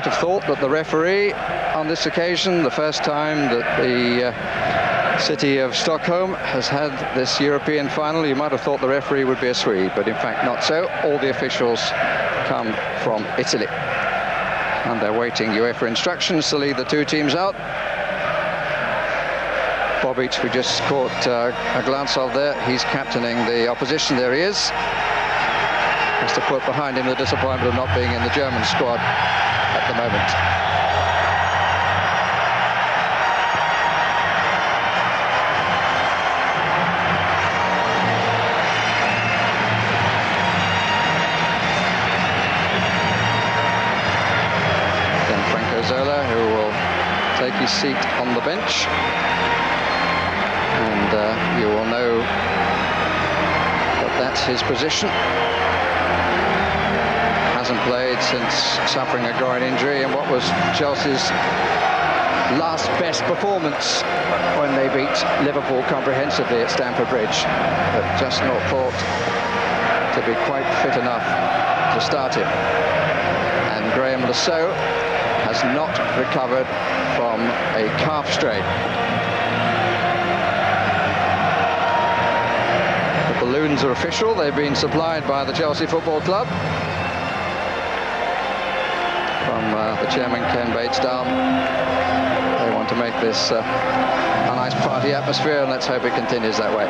might have thought that the referee on this occasion, the first time that the city of Stockholm has had this European final, you might have thought the referee would be a Swede, but in fact not so. All the officials come from Italy, and they're waiting UEFA instructions to lead the two teams out. Bobic, we just caught a glance of there, he's captaining the opposition. There he is. Has to put behind him the disappointment of not being in the German squad at the moment. Zola, who will take his seat on the bench, and you will know that that's his position. Hasn't played since suffering a groin injury, and what was Chelsea's last best performance when they beat Liverpool comprehensively at Stamford Bridge, but just not thought to be quite fit enough to start him. And Graham Lasso has not recovered from a calf strain. The balloons are official. They've been supplied by the Chelsea Football Club from the chairman, Ken Batesdown. They want to make this a nice party atmosphere, and let's hope it continues that way.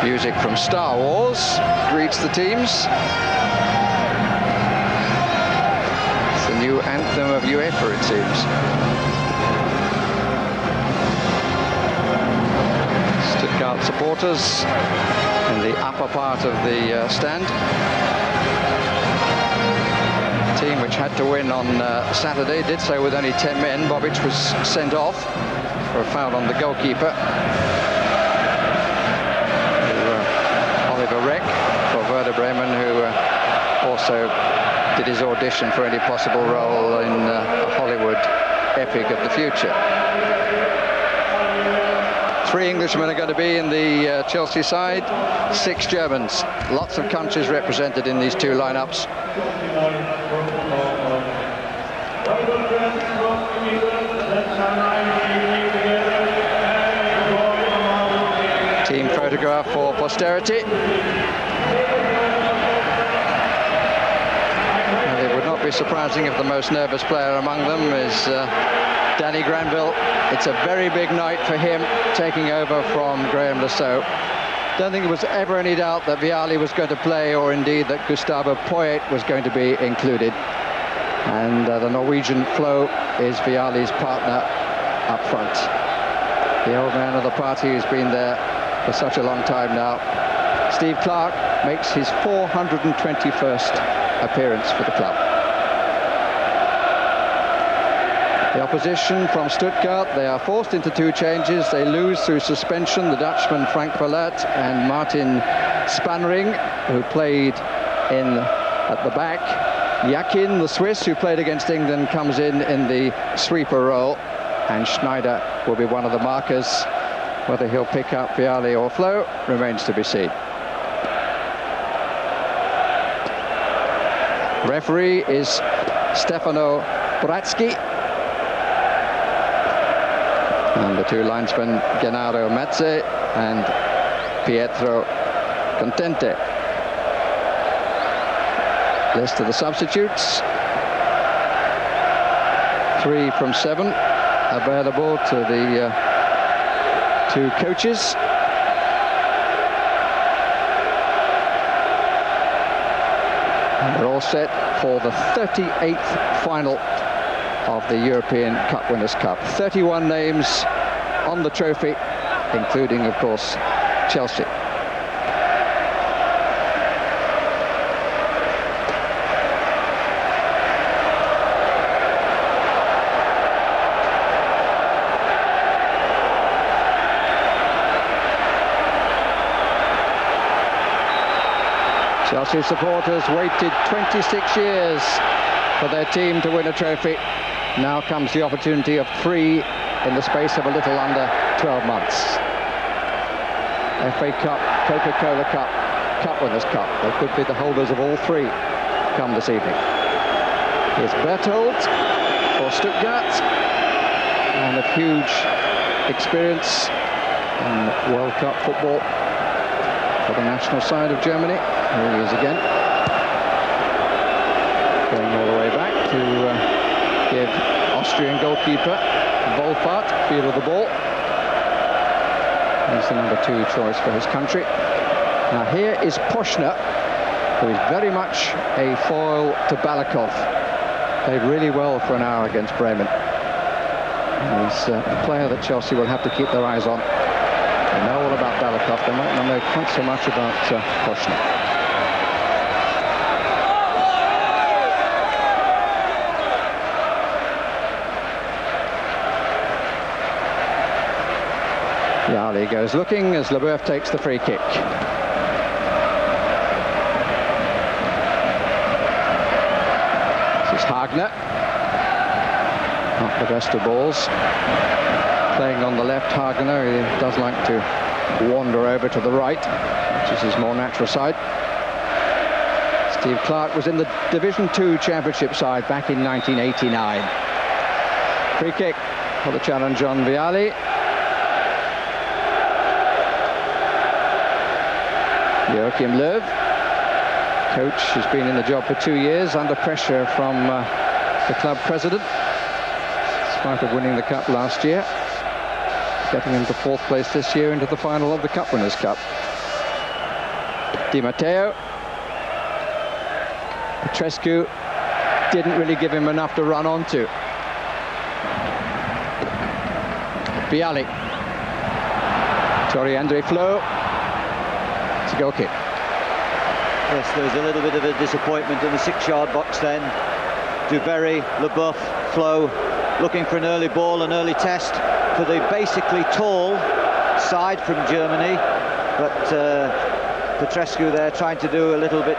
Music from Star Wars greets the teams. It's the new anthem of UEFA, it seems. Stuttgart supporters in the upper part of the stand. The team which had to win on Saturday did so with only 10 men. Bobic was sent off for a foul on the goalkeeper. For Werder Bremen, who also did his audition for any possible role in a Hollywood epic of the future. 3 Englishmen are going to be in the Chelsea side, 6 Germans. Lots of countries represented in these two lineups. Team photograph for posterity. It would not be surprising if the most nervous player among them is Danny Granville. It's a very big night for him, taking over from Graham Lasso. Don't think there was ever any doubt that Vialli was going to play, or indeed that Gustavo Poyet was going to be included. And the Norwegian Flo is Vialli's partner up front. The old man of the party who's been there for such a long time now. Steve Clarke makes his 421st appearance for the club. The opposition from Stuttgart, they are forced into 2 changes. They lose through suspension the Dutchman Frank Verlaat and Martin Spanring, who played at the back. Yakin, the Swiss, who played against England, comes in the sweeper role, and Schneider will be one of the markers. Whether he'll pick up Vialli or Flo remains to be seen. Referee is Stefano Bratsky. And the 2 linesmen, Gennaro Metze and Pietro Contente. List of the substitutes. 3 from 7 available to the 2 coaches. And they're all set for the 38th final of the European Cup Winners' Cup. 31 names on the trophy, including, of course, Chelsea. Chelsea supporters waited 26 years for their team to win a trophy. Now comes the opportunity of 3 in the space of a little under 12 months. FA Cup, Coca-Cola Cup, Cup Winners' Cup. They could be the holders of all 3 come this evening. Here's Berthold for Stuttgart, and a huge experience in World Cup football for the national side of Germany. Here he is again, going all the way back to give Austrian goalkeeper Wolfart feel of the ball. He's the number 2 choice for his country. Now here is Poschner, who is very much a foil to Balakov. Played really well for an hour against Bremen. And he's a player that Chelsea will have to keep their eyes on. They know all about Balakov, they might not know quite so much about Poschner. Vialli goes looking as Leboeuf takes the free kick. This is Hagner. Not the best of balls. Playing on the left, Hagner, he does like to wander over to the right, which is his more natural side. Steve Clarke was in the Division 2 Championship side back in 1989. Free kick for the challenge on Vialli. Joachim Löw, coach, has been in the job for 2 years, under pressure from the club president, in spite of winning the cup last year, getting into 4th place this year into the final of the Cup Winners' Cup. Di Matteo. Petrescu didn't really give him enough to run onto. Vialli. Tori-Andre Flo. It's a goal kick. Yes, there was a little bit of a disappointment in the 6-yard box then. Duberry, Leboeuf, Flo looking for an early ball, an early test for the basically tall side from Germany, but Petrescu there trying to do a little bit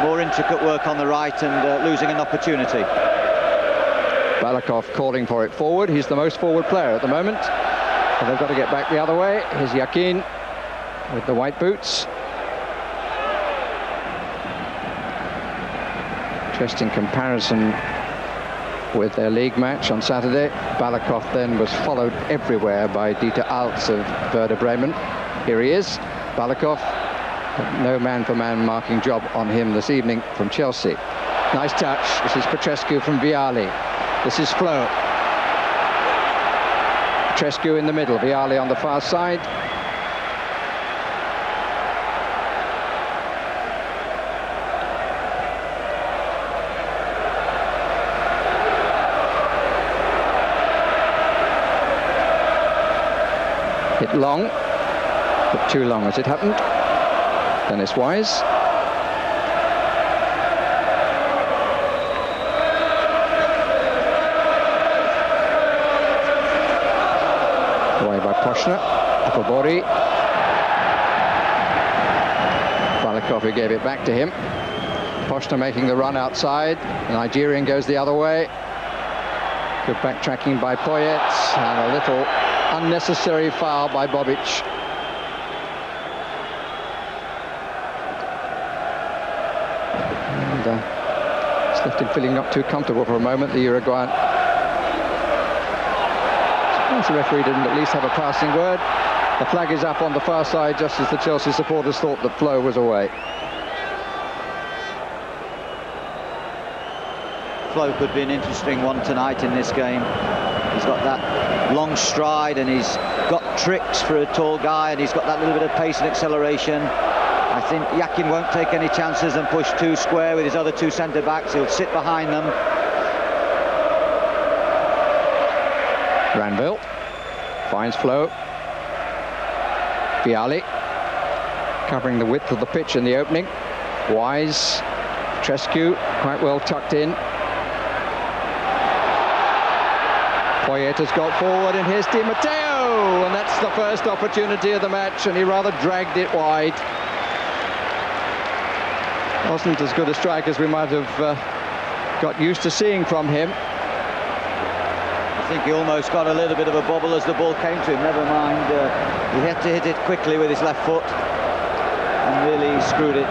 more intricate work on the right and losing an opportunity. Balakov calling for it forward. He's the most forward player at the moment, and they've got to get back the other way. Here's Yakin with the white boots. Interesting comparison with their league match on Saturday. Balakov then was followed everywhere by Dieter Alts of Werder Bremen. Here he is, Balakov. No man-for-man marking job on him this evening from Chelsea. Nice touch. This is Petrescu from Vialli. This is Flo. Petrescu in the middle, Vialli on the far side. Hit long, but too long as it happened. Dennis Wise. Away by Poschner, Apabori. Balakov, who gave it back to him. Poschner making the run outside. The Nigerian goes the other way. Good backtracking by Poyet, and a little unnecessary foul by Bobic. And it's left him feeling not too comfortable for a moment, the Uruguayan. The referee didn't at least have a passing word. The flag is up on the far side, just as the Chelsea supporters thought that Flo was away. Flo could be an interesting one tonight in this game. He's got that long stride and he's got tricks for a tall guy, and he's got that little bit of pace and acceleration. I think Yakin won't take any chances and push too square with his other 2 centre-backs. He'll sit behind them. Granville finds Flo. Vialli covering the width of the pitch in the opening. Wise, Petrescu quite well tucked in. Poyet has got forward, and here's Di Matteo, and that's the first opportunity of the match, and he rather dragged it wide. Wasn't as good a strike as we might have got used to seeing from him. think he almost got a little bit of a bobble as the ball came to him. Never mind, he had to hit it quickly with his left foot and really screwed it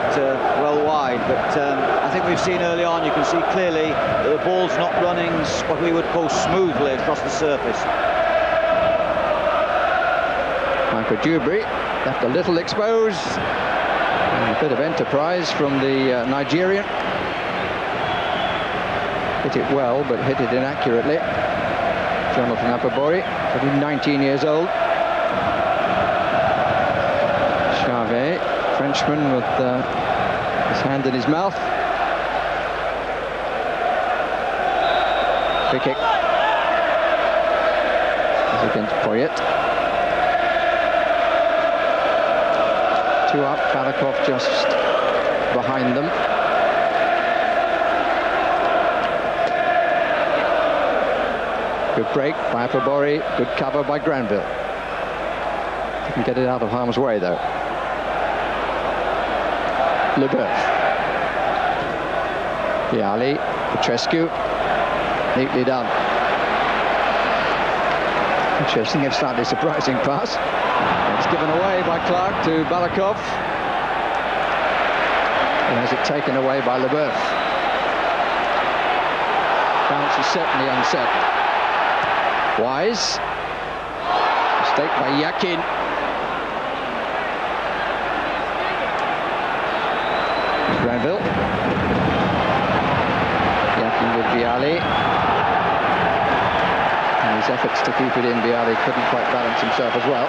well wide. But I think we've seen early on, you can see clearly that the ball's not running what we would call smoothly across the surface. Michael Dewberry left a little exposed. And a bit of enterprise from the Nigerian. Hit it well, but hit it inaccurately. Jonathan Apabori, only 19 years old. Charvet, Frenchman, with his hand in his mouth. Free kick. It's against Poyet. 2 up, Balakov just behind them. Good break by Apabori, good cover by Granville. Didn't get it out of harm's way though. Leboeuf. Bialy, Petrescu, neatly done. Interesting, a slightly surprising pass. It's given away by Clark to Balakov. He has it taken away by Leboeuf. Bounce is certainly unset. Wise. Mistake by Yakin. Granville. Yakin with Bialy. And his efforts to keep it in, Bialy couldn't quite balance himself as well.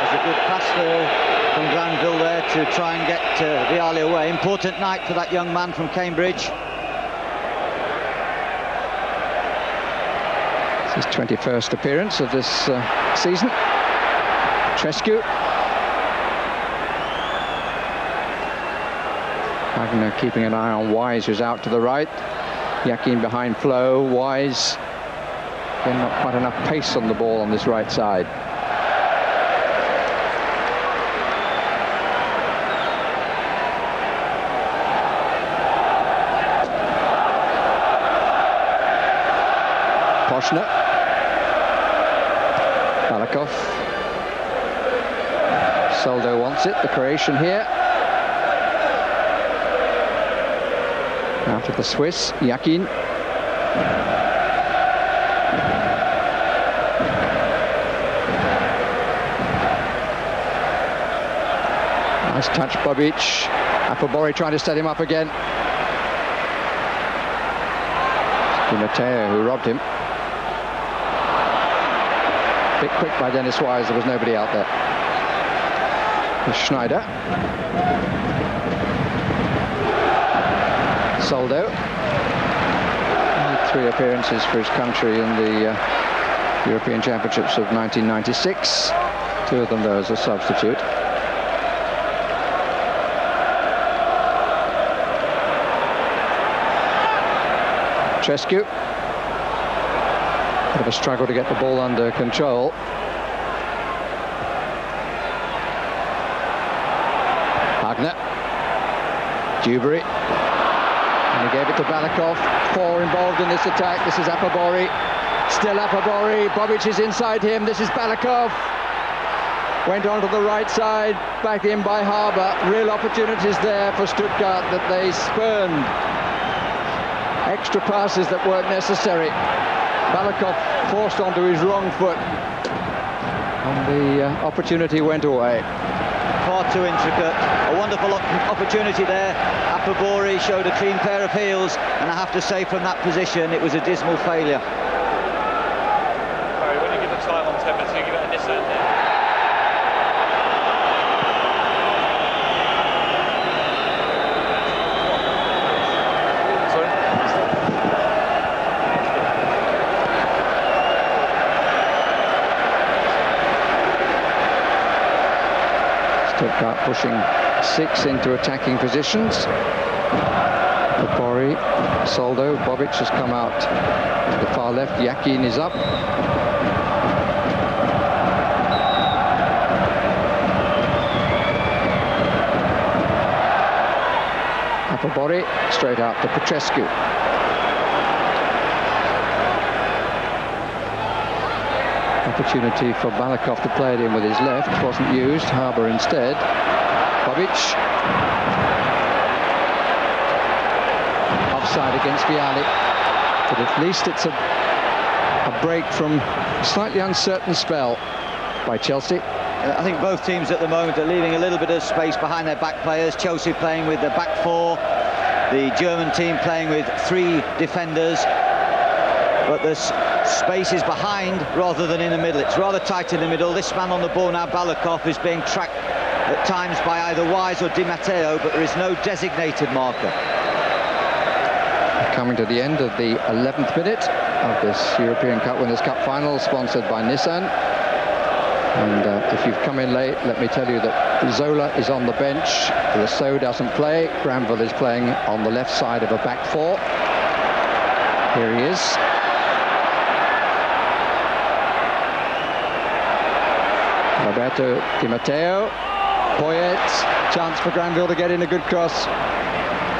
There's a good pass there from Granville there to try and get Bialy away. Important night for that young man from Cambridge. His 21st appearance of this season. Petrescu. Wagner keeping an eye on Wise, who's out to the right. Yakin behind Flo. Wise, again, not quite enough pace on the ball on this right side. Poshner. Balakov. Soldo wants it, the Croatian here. Out of the Swiss, Yakin. Nice touch, Bobic. Apabori trying to set him up again. Di Matteo who robbed him. Bit quick by Dennis Wise, there was nobody out there. Here's Schneider. Soldo. Only 3 appearances for his country in the European Championships of 1996. 2 of them, though, as a substitute. Petrescu. Bit of a struggle to get the ball under control. Wagner. Dewberry. And he gave it to Balakov. 4 involved in this attack. This is Apabori. Still Apabori. Bobic is inside him. This is Balakov. Went onto the right side. Back in by Harbour. Real opportunities there for Stuttgart that they spurned. Extra passes that weren't necessary. Balakov forced onto his wrong foot. And the opportunity went away. Far too intricate. A wonderful opportunity there. Apabori showed a clean pair of heels, and I have to say from that position it was a dismal failure. Barry, when you give the time on 10 minutes, you give it a miss out there. Stuttgart pushing 6 into attacking positions. Apabori, Soldo, Bobic has come out to the far left. Yakin is up. Apabori straight out to Petrescu. Opportunity for Balakov to play it in with his left, wasn't used. Harbour instead. Bobic. Offside against Vialli. But at least it's a break from a slightly uncertain spell by Chelsea. I think both teams at the moment are leaving a little bit of space behind their back players. Chelsea playing with the back four, the German team playing with 3 defenders, but there's spaces behind rather than in the middle. It's rather tight in the middle. This man on the ball now, Balakov, is being tracked at times by either Wise or Di Matteo, but there is no designated marker. Coming to the end of the 11th minute of this European Cup Winners' Cup final, sponsored by Nissan. And if you've come in late, let me tell you that Zola is on the bench. Rousseau doesn't play. Granville is playing on the left side of a back four. Here he is. Roberto Di Matteo. Poyet. Chance for Granville to get in a good cross.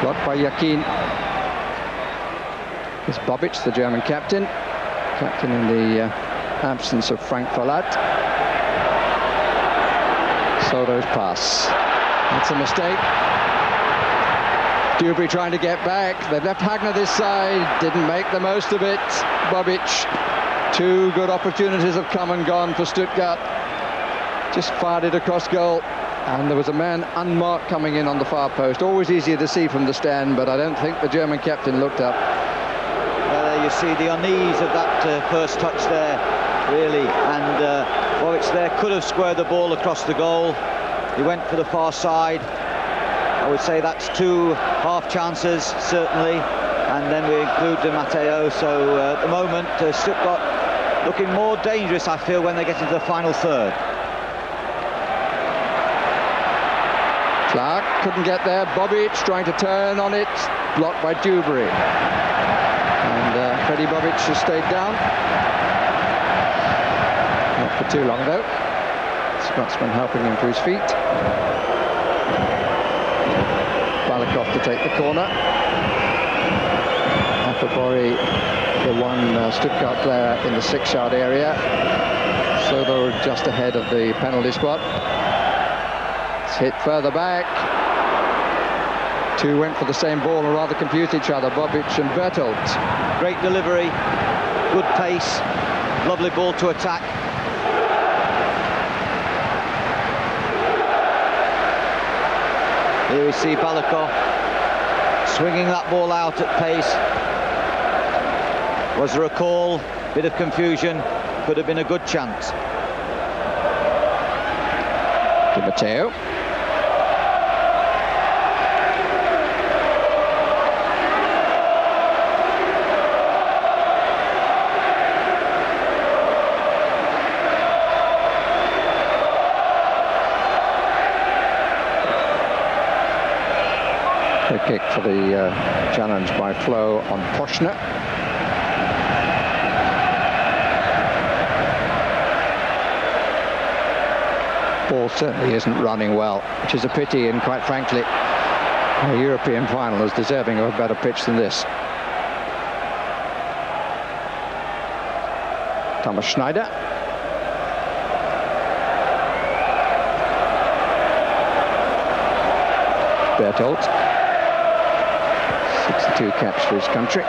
Blocked by Yakin. It's Bobic, the German captain in the absence of Frank Fallat. Soto's pass. That's a mistake. Dewberry trying to get back. They've left Hagner this side, didn't make the most of it. Bobic, 2 good opportunities have come and gone for Stuttgart. Just fired it across goal. And there was a man unmarked coming in on the far post. Always easier to see from the stand, but I don't think the German captain looked up. You see the unease of that first touch there, really, and Bobic there could have squared the ball across the goal. He went for the far side. I would say that's 2 half chances, certainly, and then we include Di Matteo. So at the moment, Stuttgart looking more dangerous, I feel, when they get into the final third. Clark couldn't get there. Bobic trying to turn on it, blocked by Dewberry. And Freddie Bobic has stayed down. Not for too long, though. Scotsman helping him to his feet. Balakov to take the corner. Apapori, the one Stuttgart player in the 6-yard area. So they're just ahead of the penalty spot. It's hit further back. 2 went for the same ball and rather confused each other, Bobic and Bertolt. Great delivery, good pace, lovely ball to attack. Here we see Balakov swinging that ball out at pace. Was there a call? Bit of confusion, could have been a good chance. Di Matteo. A kick for the challenge by Flo on Poschner. Ball certainly isn't running well, which is a pity, and quite frankly, a European final is deserving of a better pitch than this. Thomas Schneider. Bertolt. 62 caps for his country.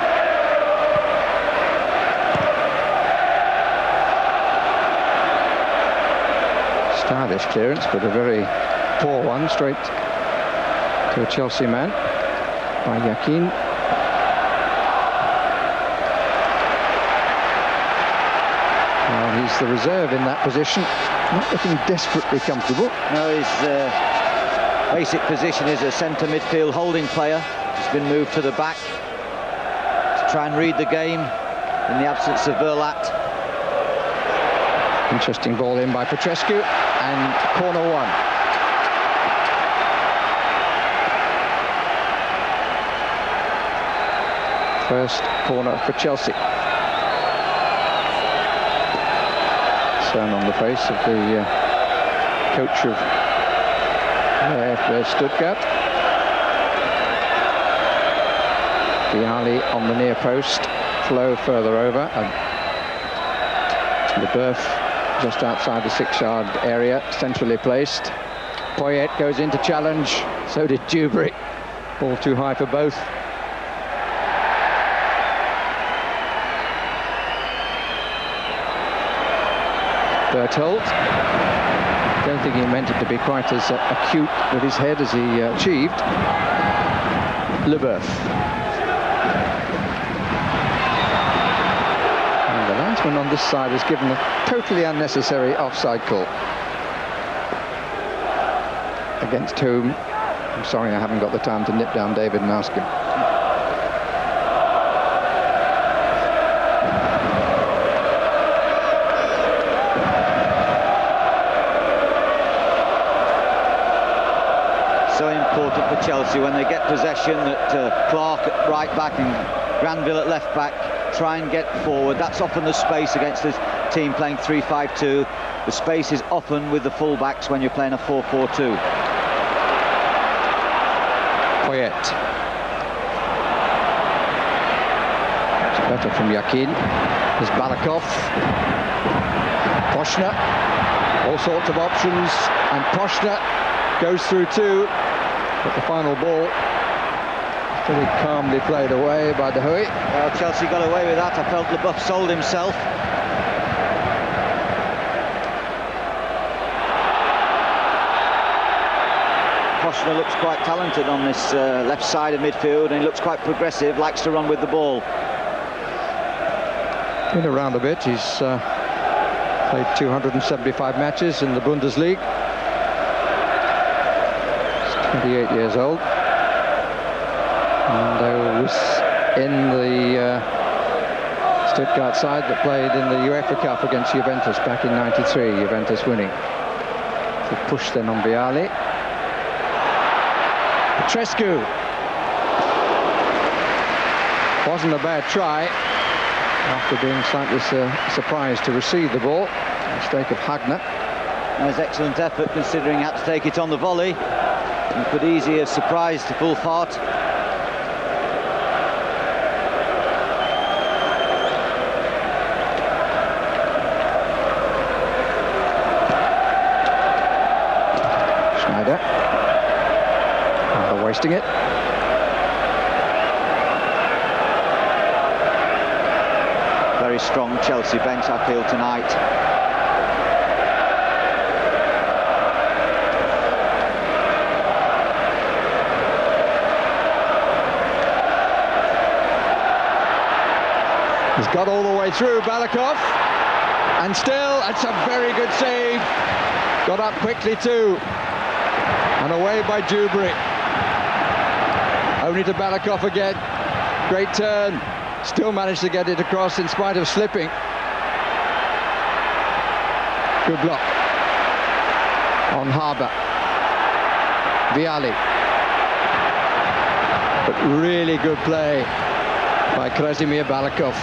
Stylish clearance, but a very poor one, straight to a Chelsea man by Yakin. Well, he's the reserve in that position, not looking desperately comfortable. No, his basic position is a centre midfield holding player. He's been moved to the back to try and read the game in the absence of Verlat. Interesting ball in by Petrescu, and corner 1. First corner for Chelsea. Sun on the face of the coach of Stuttgart. Vialli on the near post, Flo further over, and Leboeuf just outside the 6-yard area, centrally placed. Poyet goes in to challenge, so did Dewberry. Ball too high for both. Berthold. Don't think he meant it to be quite as acute with his head as he achieved. Leboeuf. And the linesman on this side has given a totally unnecessary offside call. Against whom? I'm sorry, I haven't got the time to nip down David and ask him. So important for Chelsea when they get possession that Clark at right back and Granville at left back try and get forward. That's often the space against the team playing 3-5-2. The space is often with the full-backs when you're playing a 4-4-2. Poyet. It's better from Yakin. There's Balakov. Poshna. All sorts of options. And Poshna goes through two. But the final ball pretty calmly played away by De Huy. Well, Chelsea got away with that. I felt Leboeuf sold himself. Poshna looks quite talented on this left side of midfield, and he looks quite progressive, likes to run with the ball. Been around a bit. He's played 275 matches in the Bundesliga. 28 years old, and was in the Stuttgart side that played in the UEFA Cup against Juventus back in '93, Juventus winning. So push then on Vialli. Petrescu. Wasn't a bad try after being slightly surprised to receive the ball. Mistake of Hagner. There's excellent effort considering he had to take it on the volley. You could easily have surprised to full fart. Schneider. They're wasting it. Very strong Chelsea bench, I feel, tonight. He's got all the way through, Balakov, and still, it's a very good save. Got up quickly too, and away by Dewberry. Only to Balakov again. Great turn, still managed to get it across in spite of slipping. Good block on Harbour. Vialli. But really good play by Krasimir Balakov.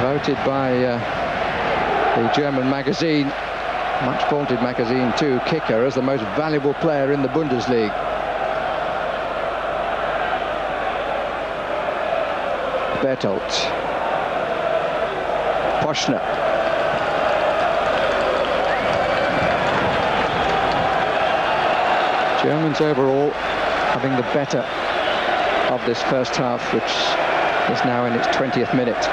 Voted by the German magazine, much vaunted magazine too, Kicker, as the most valuable player in the Bundesliga. Berthold. Poshna. Germans overall having the better of this first half, which is now in its 20th minute.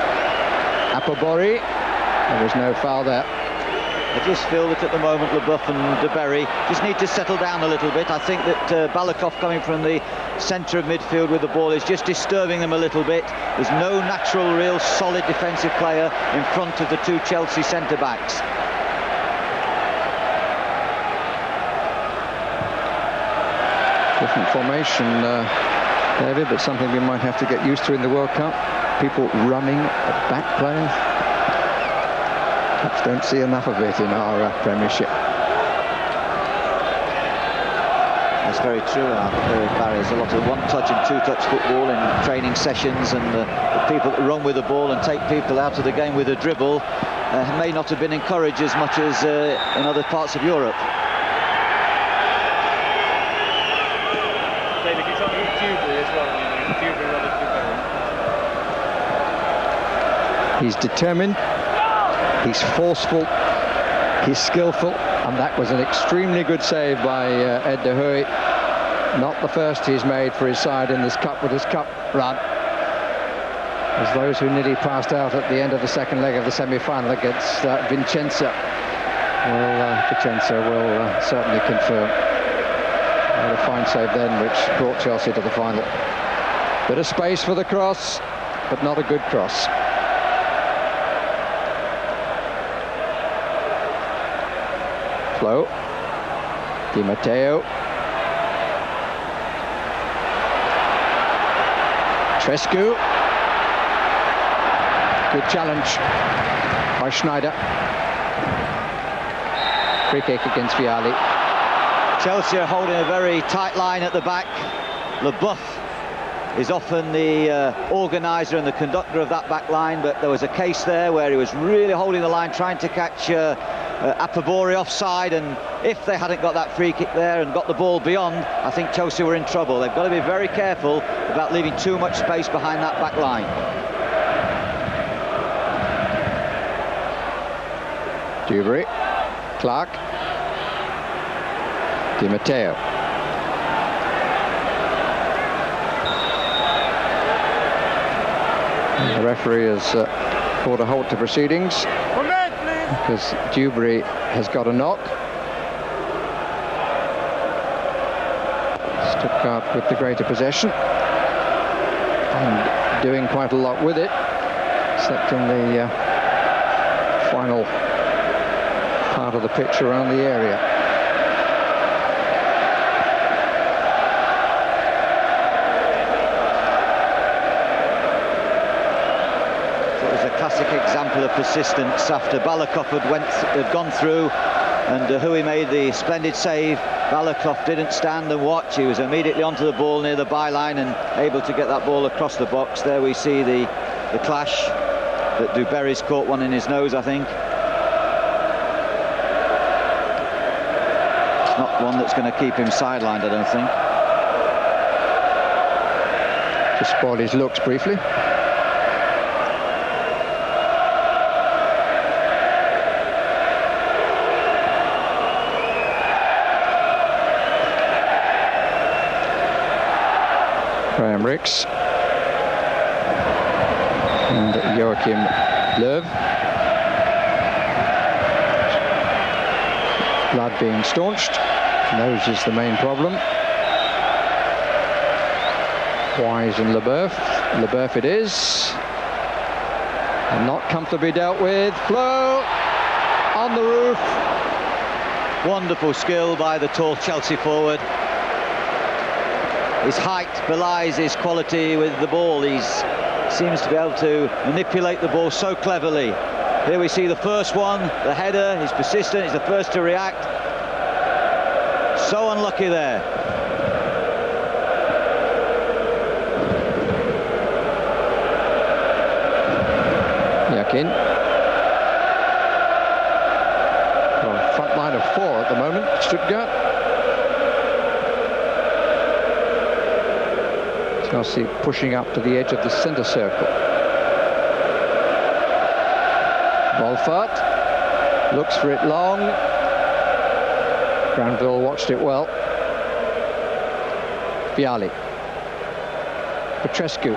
Apobori, there was no foul there. I just feel that at the moment Leboeuf and De Berry just need to settle down a little bit. I think that Balakov coming from the centre of midfield with the ball is just disturbing them a little bit. There's no natural, real solid defensive player in front of the two Chelsea centre-backs. Different formation, David, but something we might have to get used to in the World Cup. People running at back players. Perhaps don't see enough of it in our Premiership. That's very true, Barry. There's a lot of one-touch and two-touch football in training sessions, and the people that run with the ball and take people out of the game with a dribble may not have been encouraged as much as in other parts of Europe. David, you talking about Dewberry as well? Dewberry rather than Dewberry. He's determined. He's forceful, he's skillful, and that was an extremely good save by Ed de Huy. Not the first he's made for his side in this cup with his cup run. As those who nearly passed out at the end of the second leg of the semi-final against Vicenza will certainly confirm. What a fine save then, which brought Chelsea to the final. Bit of space for the cross, but not a good cross. Flo, Di Matteo, Trescu. Good challenge by Schneider. Free kick against Vialli. Chelsea are holding a very tight line at the back. Leboeuf is often the organiser and the conductor of that back line, but there was a case there where he was really holding the line, trying to catch Apabori offside, and if they hadn't got that free kick there and got the ball beyond, I think Chelsea were in trouble. They've got to be very careful about leaving too much space behind that back line. Dewberry, Clark, Di Matteo. And the referee has called a halt to proceedings because Dewberry has got a knock. Stuttgart with the greater possession and doing quite a lot with it, except in the final part of the pitch around the area. So it was a classic example of persistence after Balakov had gone through and De Huy made the splendid save. Balakov didn't stand and watch. He was immediately onto the ball near the byline and able to get that ball across the box. There we see the clash. That Duberry's caught one in his nose, I think. Not one that's going to keep him sidelined, I don't think. Just spoiled his looks briefly. Graham Rix and Joachim Löw. Blood being staunched. Nose is the main problem. Wise and Leboeuf. Leboeuf it is. And not comfortably dealt with. Flo on the roof. Wonderful skill by the tall Chelsea forward. His height belies his quality with the ball. He seems to be able to manipulate the ball so cleverly. Here we see the first one, the header. He's persistent, he's the first to react. So unlucky there. Yakin. Well, front line of 4 at the moment, Stuttgart. Chelsea pushing up to the edge of the centre circle. Wolfart looks for it long. Granville watched it well. Vialli. Petrescu.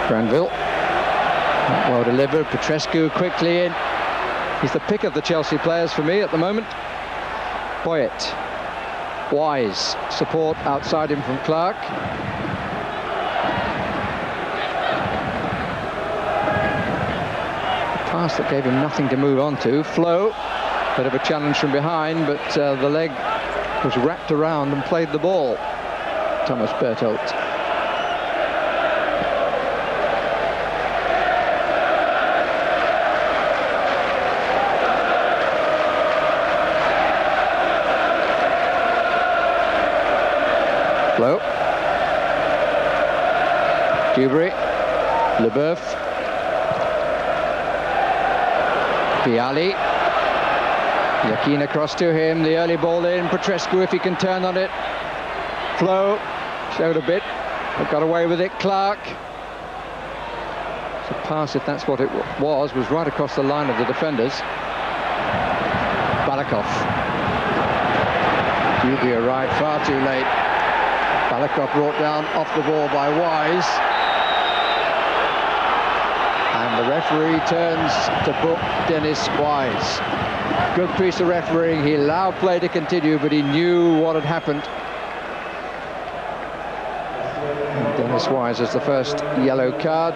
Granville. Not well delivered. Petrescu quickly in. He's the pick of the Chelsea players for me at the moment. Poyet. Wise. Support outside him from Clark. Pass that gave him nothing to move on to. Flo, bit of a challenge from behind, but the leg was wrapped around and played the ball. Thomas Bertelt. Flo. Dewberry. Leboeuf. Vialli. Yakin across to him. The early ball in. Petrescu if he can turn on it. Flo showed a bit, but got away with it. Clark. The pass, if that's what it was right across the line of the defenders. Balakov. Duby arrived far too late. Balakov brought down off the ball by Wise. And the referee turns to book Dennis Wise. Good piece of refereeing. He allowed play to continue, but he knew what had happened. And Dennis Wise has the first yellow card.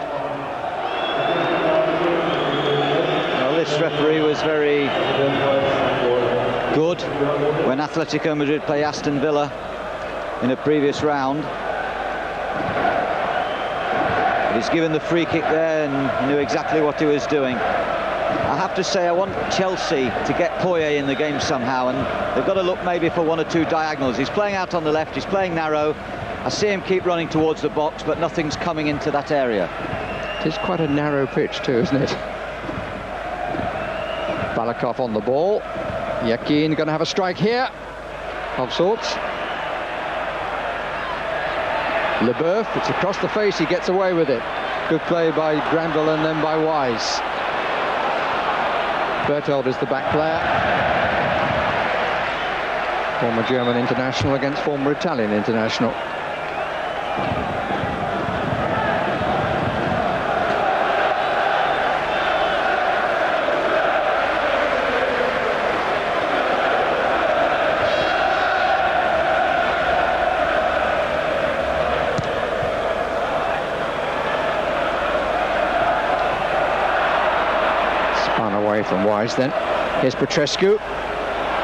Well, this referee was very good when Atletico Madrid play Aston Villa in a previous round. He's given the free kick there and knew exactly what he was doing. I have to say I want Chelsea to get Poyet in the game somehow, and they've got to look maybe for one or two diagonals. He's playing out on the left, he's playing narrow. I see him keep running towards the box, but nothing's coming into that area. It is quite a narrow pitch too, isn't it? Balakov on the ball. Yakin going to have a strike here of sorts. Leboeuf, it's across the face, he gets away with it. Good play by Granville and then by Wise. Berthold is the back player. Former German international against former Italian international. From Wise then. Here's Petrescu.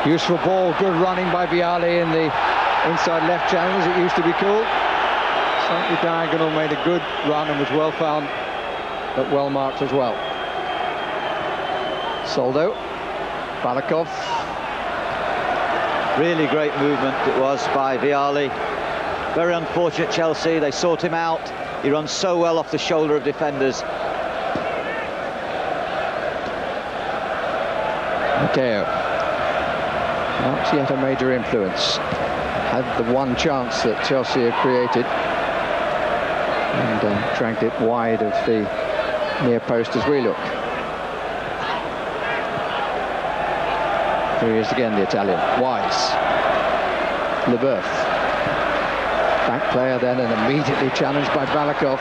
Useful ball, good running by Vialli in the inside left channel, as it used to be called. Slightly diagonal, made a good run and was well found, but well marked as well. Soldo. Balakov. Really great movement it was by Vialli. Very unfortunate Chelsea, they sought him out. He runs so well off the shoulder of defenders. Matteo, not yet a major influence. Had the one chance that Chelsea had created and dragged it wide of the near post as we look. Here he is again, the Italian. Wise. Leboeuf. Back player then and immediately challenged by Balakov.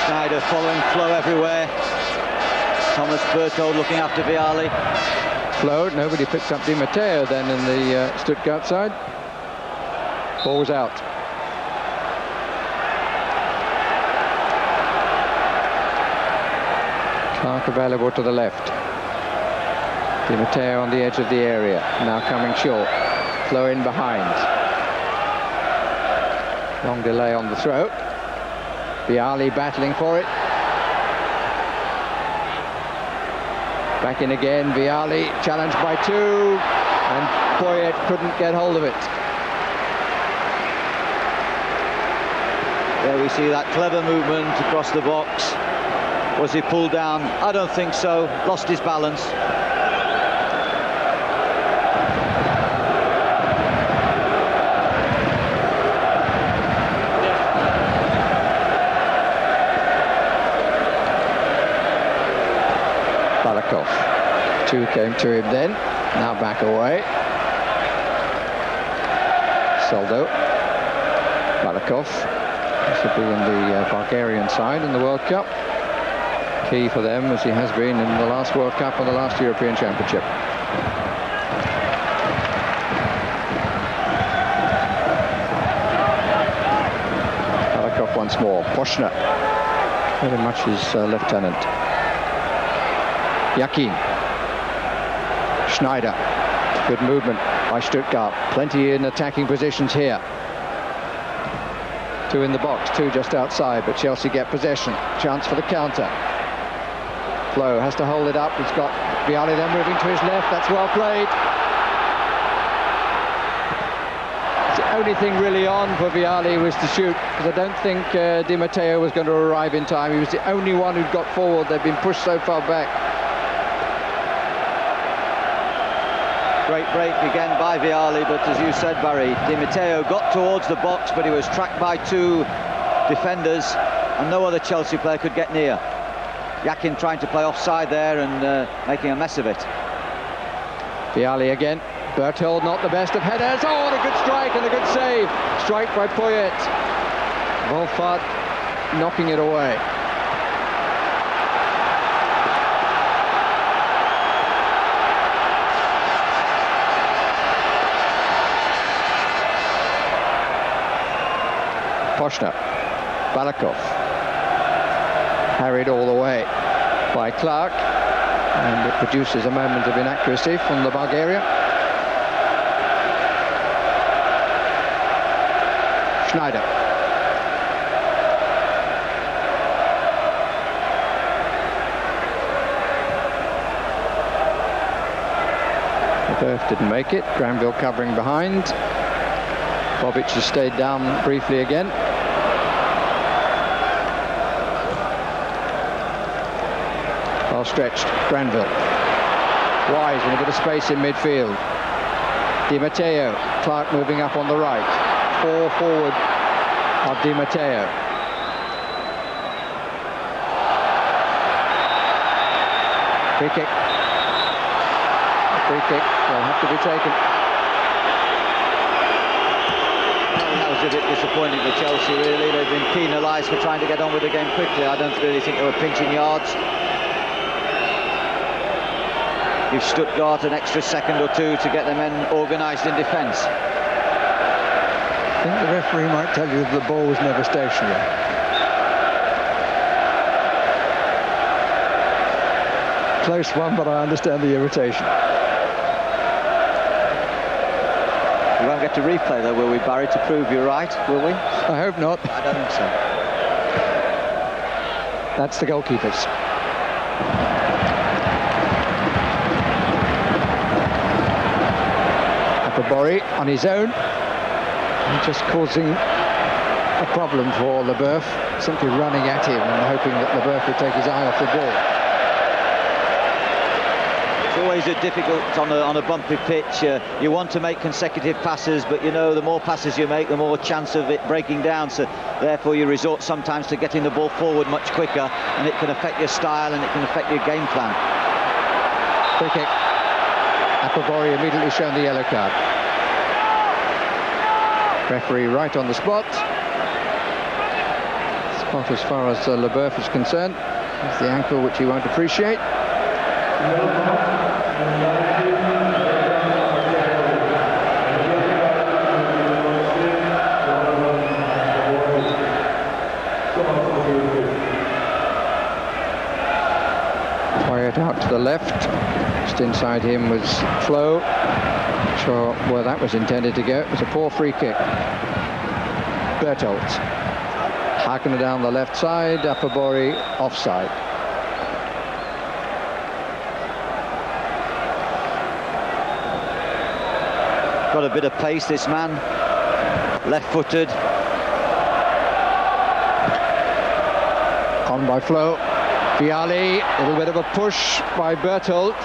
Schneider following Flo everywhere. Thomas Berthold looking after Vialli. Flo, nobody picked up Di Matteo then in the Stuttgart side. Ball was out. Clark available to the left. Di Matteo on the edge of the area. Now coming short. Flo in behind. Long delay on the throw. Vialli battling for it. Back in again, Vialli challenged by two, and Poyet couldn't get hold of it. There we see that clever movement across the box. Was he pulled down? I don't think so. Lost his balance. Balakov. Two came to him then. Now back away. Soldo. Balakov. This will be in the Bulgarian side in the World Cup. Key for them, as he has been in the last World Cup and the last European Championship. Balakov once more. Poschner. Very much his lieutenant. Yakin. Schneider. Good movement by Stuttgart. Plenty in attacking positions here. Two in the box, two just outside, but Chelsea get possession. Chance for the counter. Flo has to hold it up. He's got Vialli then moving to his left. That's well played. The only thing really on for Vialli was to shoot, because I don't think Di Matteo was going to arrive in time. He was the only one who'd got forward. They've been pushed so far back. Great break again by Vialli, but as you said, Barry, Di Matteo got towards the box, but he was tracked by two defenders, and no other Chelsea player could get near. Yakin trying to play offside there and making a mess of it. Vialli again. Bertold not the best of headers. Oh, what a good strike and a good save. Strike by Poyet. Wolfart knocking it away. Poshna. Balakov. Harried all the way by Clark. And it produces a moment of inaccuracy from the Bulgarian. Schneider. Leboeuf didn't make it. Granville covering behind. Bobic has stayed down briefly again. Well stretched, Granville. Wise in a bit of space in midfield. Di Matteo, Clark moving up on the right. Four forward of Di Matteo. Free kick. A free kick will have to be taken. That was a bit disappointing for Chelsea, really. They've been penalised for trying to get on with the game quickly. I don't really think they were pinching yards. Give Stuttgart an extra second or two to get the men organised in defence. I think the referee might tell you that the ball was never stationary. Close one, but I understand the irritation. We won't get to replay though, will we, Barry, to prove you're right, will we? I hope not. I don't think so. That's the goalkeepers. Bori on his own, and just causing a problem for Leboeuf, simply running at him and hoping that Leboeuf would take his eye off the ball. It's always a difficult on a bumpy pitch. You want to make consecutive passes, but you know the more passes you make, the more chance of it breaking down. So therefore you resort sometimes to getting the ball forward much quicker, and it can affect your style and it can affect your game plan. Free kick. Apabori immediately shown the yellow card. Referee right on the spot. Spot as far as Leboeuf is concerned. It's the ankle which he won't appreciate. Poyet out to the left. Just inside him was Flo. Not sure where that was intended to go. It was a poor free kick. Bertolt. Hakener down the left side. Apabori offside. Got a bit of pace, this man. Left-footed. On by Flo. Vialli, a little bit of a push by Bertolt.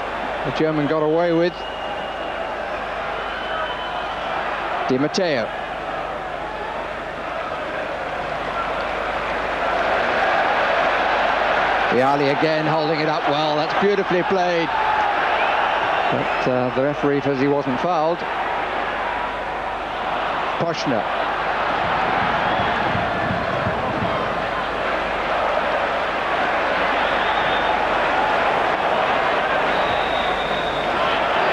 The German got away with. Di Matteo. Vialli again holding it up well. That's beautifully played. But the referee says he wasn't fouled. Poshna.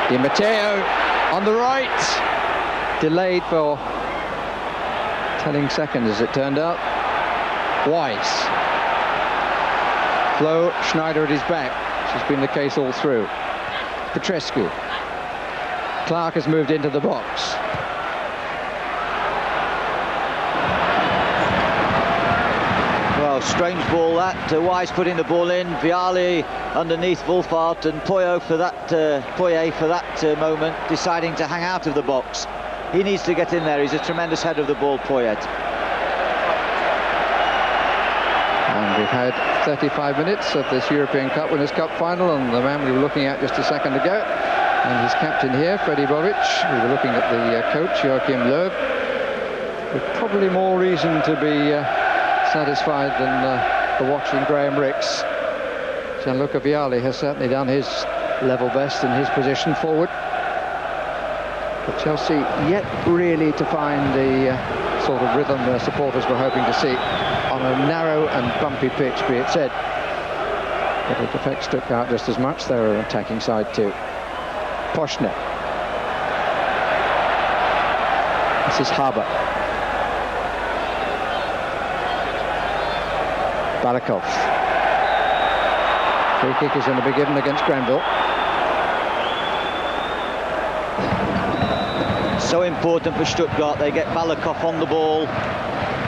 Di Matteo on the right. Delayed for telling seconds, as it turned out. Wise. Flo, Schneider at his back. Which has been the case all through. Petrescu. Clark has moved into the box. Well, strange ball that. Wise putting the ball in. Vialli underneath Wolfart, and Poyet for that moment deciding to hang out of the box. He needs to get in there. He's a tremendous head of the ball, Poyet. And we've had 35 minutes of this European Cup Winners' Cup final, and the man we were looking at just a second ago And his captain here, Freddy Bobic, we were looking at the coach, Joachim Löw, with probably more reason to be satisfied than the watching Graham Rix. Gianluca Vialli has certainly done his level best in his position forward. But Chelsea yet really to find the sort of rhythm their supporters were hoping to see on a narrow and bumpy pitch, be it said. But it affects Stuttgart just as much. They're an attacking side too. Poschner. This is Haber. Barakov. Free kick is going to be given against Granville. So important for Stuttgart, they get Barakov on the ball.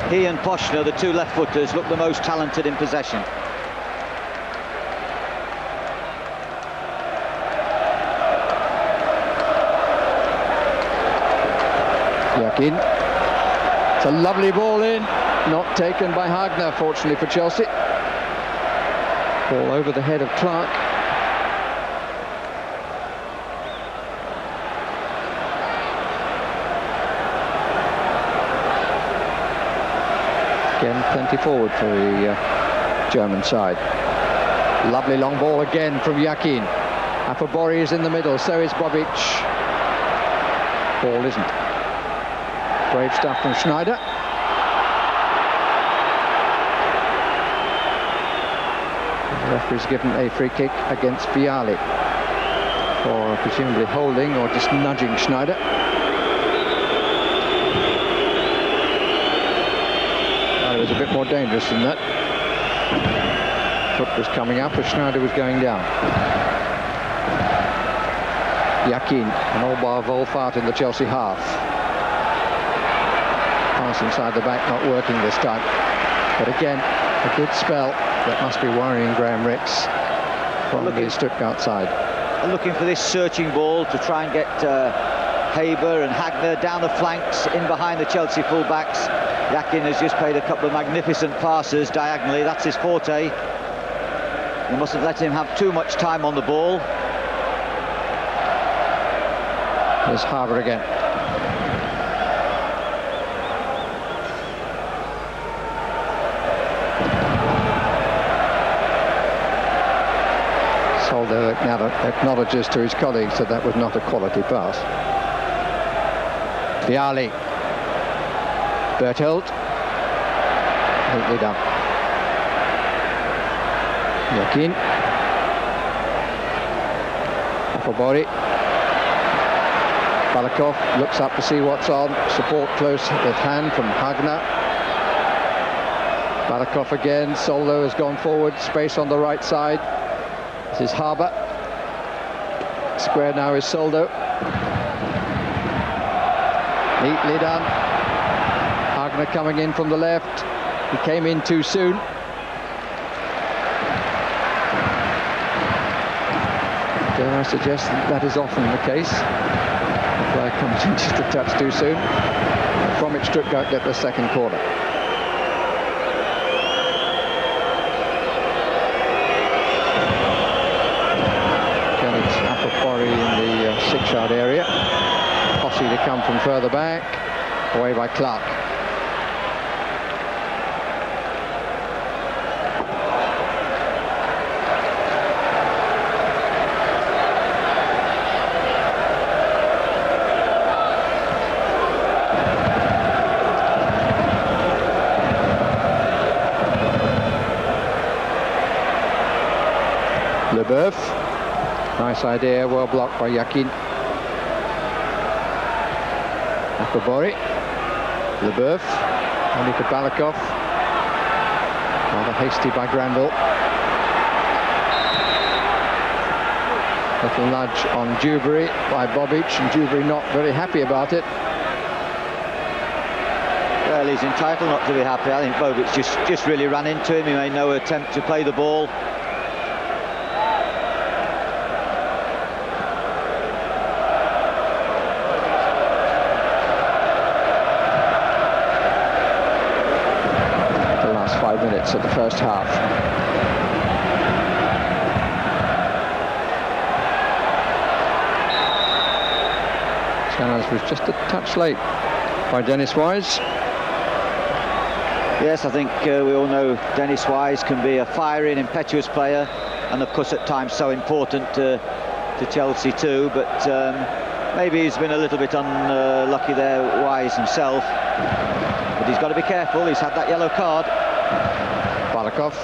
He and Poschner, the two left-footers, look the most talented in possession. Yakin. It's a lovely ball in, not taken by Hagner, fortunately for Chelsea. Ball over the head of Clark. Again, plenty forward for the German side. Lovely long ball again from Yakin. Apabori is in the middle, so is Bobic. Ball isn't. Brave stuff from Schneider. The referee's given a free kick against Vialli for presumably holding or just nudging Schneider. It was a bit more dangerous than that. Foot was coming up as Schneider was going down. Yakin, an all-bar Wolfart in the Chelsea half. Pass inside the back, not working this time. But again, a good spell that must be worrying Graham Rix from the Stuttgart side. Looking for this searching ball to try and get Haber and Hagner down the flanks, in behind the Chelsea full-backs. Yakin has just played a couple of magnificent passes diagonally, that's his forte. You mustn't let him have too much time on the ball. There's Haber again. Zola now acknowledges to his colleagues that that was not a quality pass. Vialli. Berthold. Neatly done. Yakin. Apabori. Barakov looks up to see what's on. Support close at hand from Hagner. Barakov again. Zola has gone forward. Space on the right side. This is Haber. Square now is Soldo. Neatly done. Hagner coming in from the left. He came in too soon. Dare I suggest that is often the case. The player comes in just a touch too soon. From it, Stuttgart get the second corner. Again, it's Apapori in the 6-yard area. Posse to come from further back. Away by Clark. Leboeuf. Nice idea, well blocked by Yakin. Apabori. Leboeuf. Only to Barakov. Rather hasty by Granville. Little nudge on Dewberry by Bobic, and Dewberry not very happy about it. Well, he's entitled not to be happy. I think Bobic just really ran into him. He made no attempt to play the ball. Of the first half. Challenge was just a touch late by Dennis Wise. Yes, I think we all know Dennis Wise can be a fiery and impetuous player, and of course at times so important to Chelsea too, but maybe he's been a little bit unlucky there, Wise himself. But he's got to be careful, he's had that yellow card. Balakov.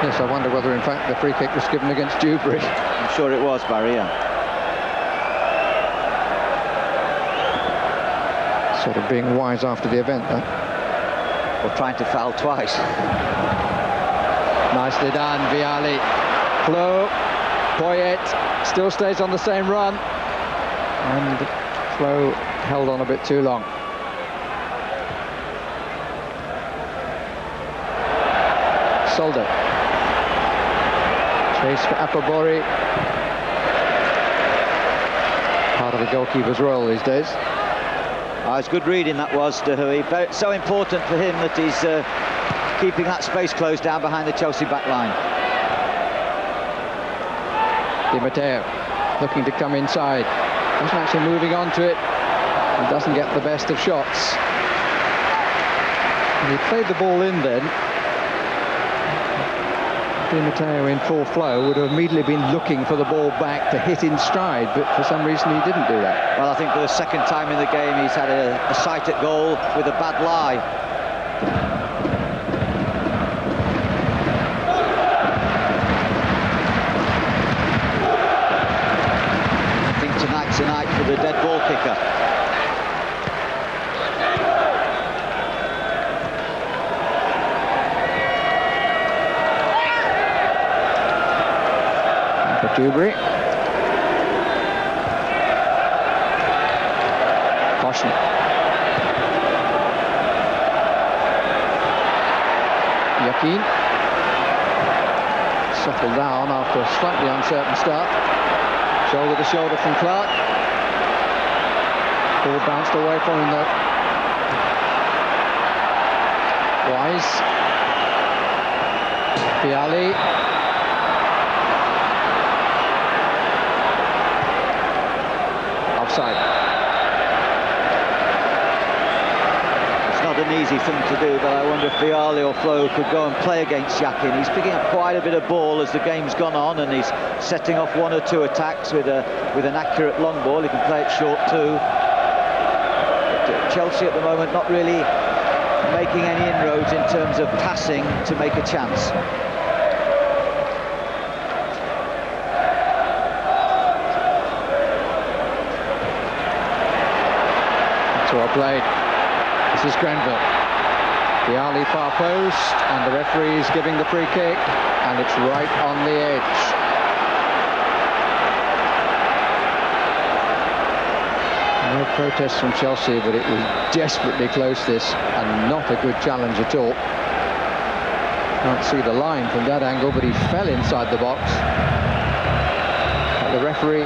Yes, I wonder whether in fact the free kick was given against Dewberry. I'm sure it was, Barry, yeah. Sort of being wise after the event, though. Or trying to foul twice. Nicely done, Vialli. Flo, Poyet still stays on the same run. And Flo held on a bit too long. Soldo. Chase for Apabori. Part of the goalkeeper's role these days. It's good reading that was, De Huy. So important for him that he's keeping that space closed down behind the Chelsea back line. Di Matteo looking to come inside. Wasn't actually moving onto it. And doesn't get the best of shots. And he played the ball in then. Di Matteo in full flow would have immediately been looking for the ball back to hit in stride, but for some reason he didn't do that. Well, I think for the second time in the game he's had a sight at goal with a bad lie. I think tonight's a night for the dead ball kicker. Dewberry. Caution. Yakin. Settled down after a slightly uncertain start. Shoulder to shoulder from Clark. Ball bounced away from him though. Wise. Vialli. Offside. It's not an easy thing to do, but I wonder if Vialli or Flo could go and play against Yakin. He's picking up quite a bit of ball as the game's gone on, and he's setting off one or two attacks with an accurate long ball. He can play it short too. But Chelsea at the moment not really making any inroads in terms of passing to make a chance. Well played. This is Grenville. Vialli far post, and the referee is giving the free kick, and it's right on the edge. No protests from Chelsea, but it was desperately close this, and not a good challenge at all. Can't see the line from that angle, but he fell inside the box. But the referee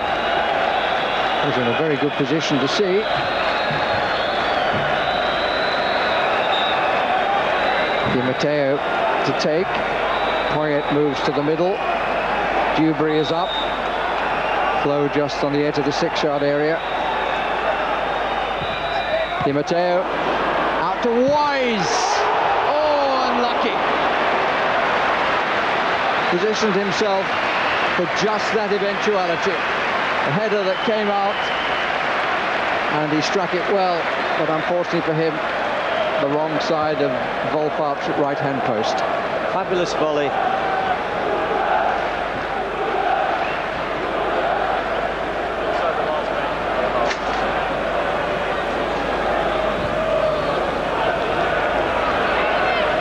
was in a very good position to see. Di Matteo to take. Poyet moves to the middle. Dewberry is up. Flo just on the edge of the 6-yard area. Di Matteo out to Wise. Oh, unlucky. Positioned himself for just that eventuality. A header that came out, and he struck it well, but unfortunately for him, the wrong side of Volpart's right-hand post. Fabulous volley.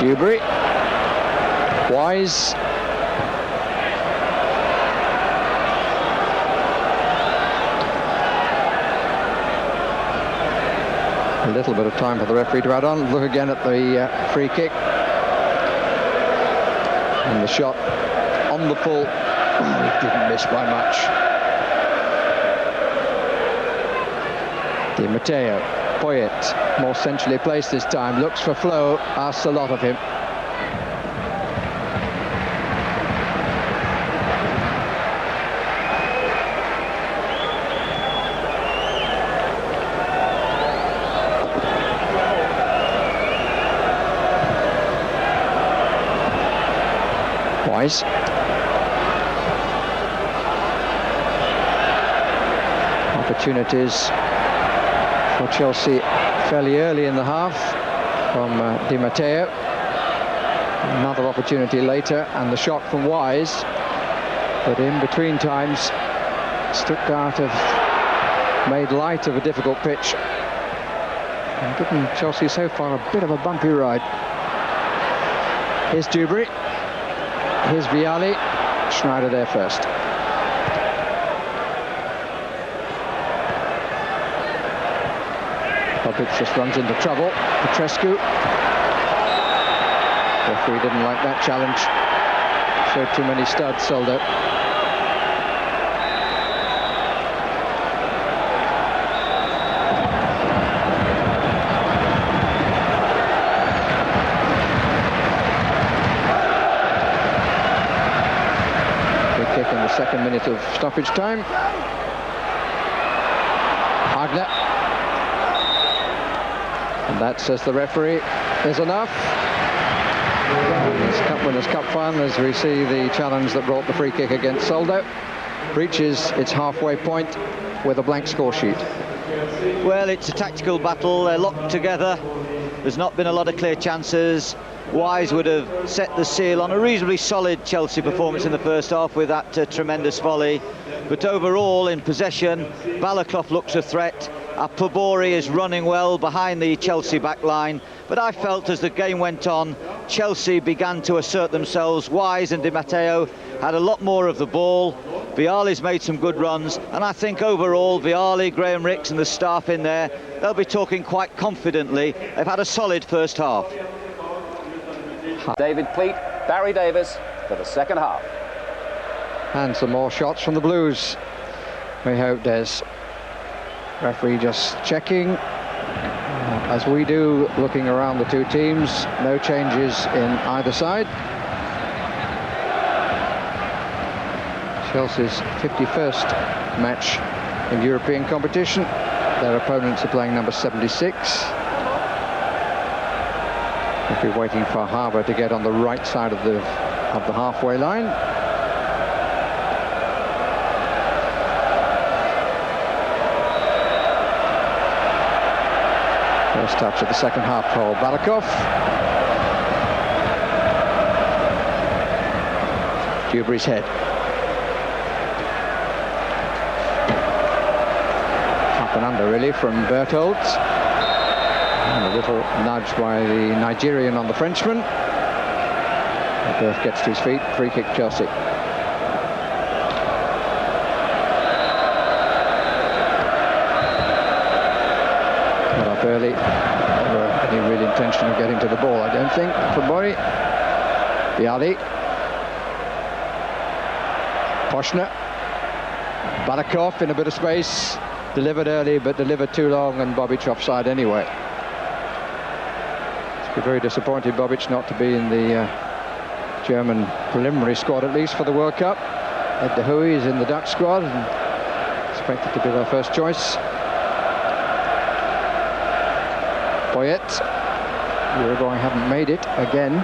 Dewberry. Wise. A little bit of time for the referee to add on. Look again at the free kick. And the shot on the full. Oh, it didn't miss by much. Di Matteo. Poyet, more centrally placed this time. Looks for Flo. Asks a lot of him. Wise. Opportunities for Chelsea fairly early in the half from Di Matteo. Another opportunity later, and the shot from Wise. But in between times, Stuttgart have made light of a difficult pitch and given Chelsea so far a bit of a bumpy ride. Here's Dewberry. Here's Vialli. Schneider there first. Bobic just runs into trouble. Petrescu. Referee didn't like that challenge. Showed too many studs, Soldo. Big kick in the second minute of stoppage time. Hagner. And that, says the referee, is enough. This Cup Winners' Cup fun, as we see the challenge that brought the free kick against Soldo reaches its halfway point with a blank score sheet. Well, it's a tactical battle. They're locked together. There's not been a lot of clear chances. Wise would have set the seal on a reasonably solid Chelsea performance in the first half with that tremendous volley. But overall, in possession, Balakov looks a threat. Apobori is running well behind the Chelsea back line. But I felt as the game went on, Chelsea began to assert themselves. Wise and Di Matteo had a lot more of the ball. Vialli's made some good runs, and I think overall Vialli, Graham Rix and the staff in there, they'll be talking quite confidently. They've had a solid first half. David Pleat, Barry Davis for the second half. And some more shots from the Blues, we hope, Des. Referee just checking, as we do, looking around the two teams. No changes in either side. Chelsea's 51st match in European competition. Their opponents are playing number 76. We'll be waiting for Harbour to get on the right side of the halfway line. First touch of the second half for Balakov. Dewberry's head. Up and under, really, from Bertholdt. And a little nudge by the Nigerian on the Frenchman. Berth gets to his feet. Free kick, Chelsea. Early, never any real intention of getting to the ball, I don't think, for Bori. Vialli. Poshner. Balakov in a bit of space. Delivered early, but delivered too long, and Bobic offside anyway. It's been very disappointed, Bobic, not to be in the German preliminary squad, at least for the World Cup. Ed de Huy is in the Dutch squad, and expected to be their first choice. Poyet. Uruguay haven't made it again.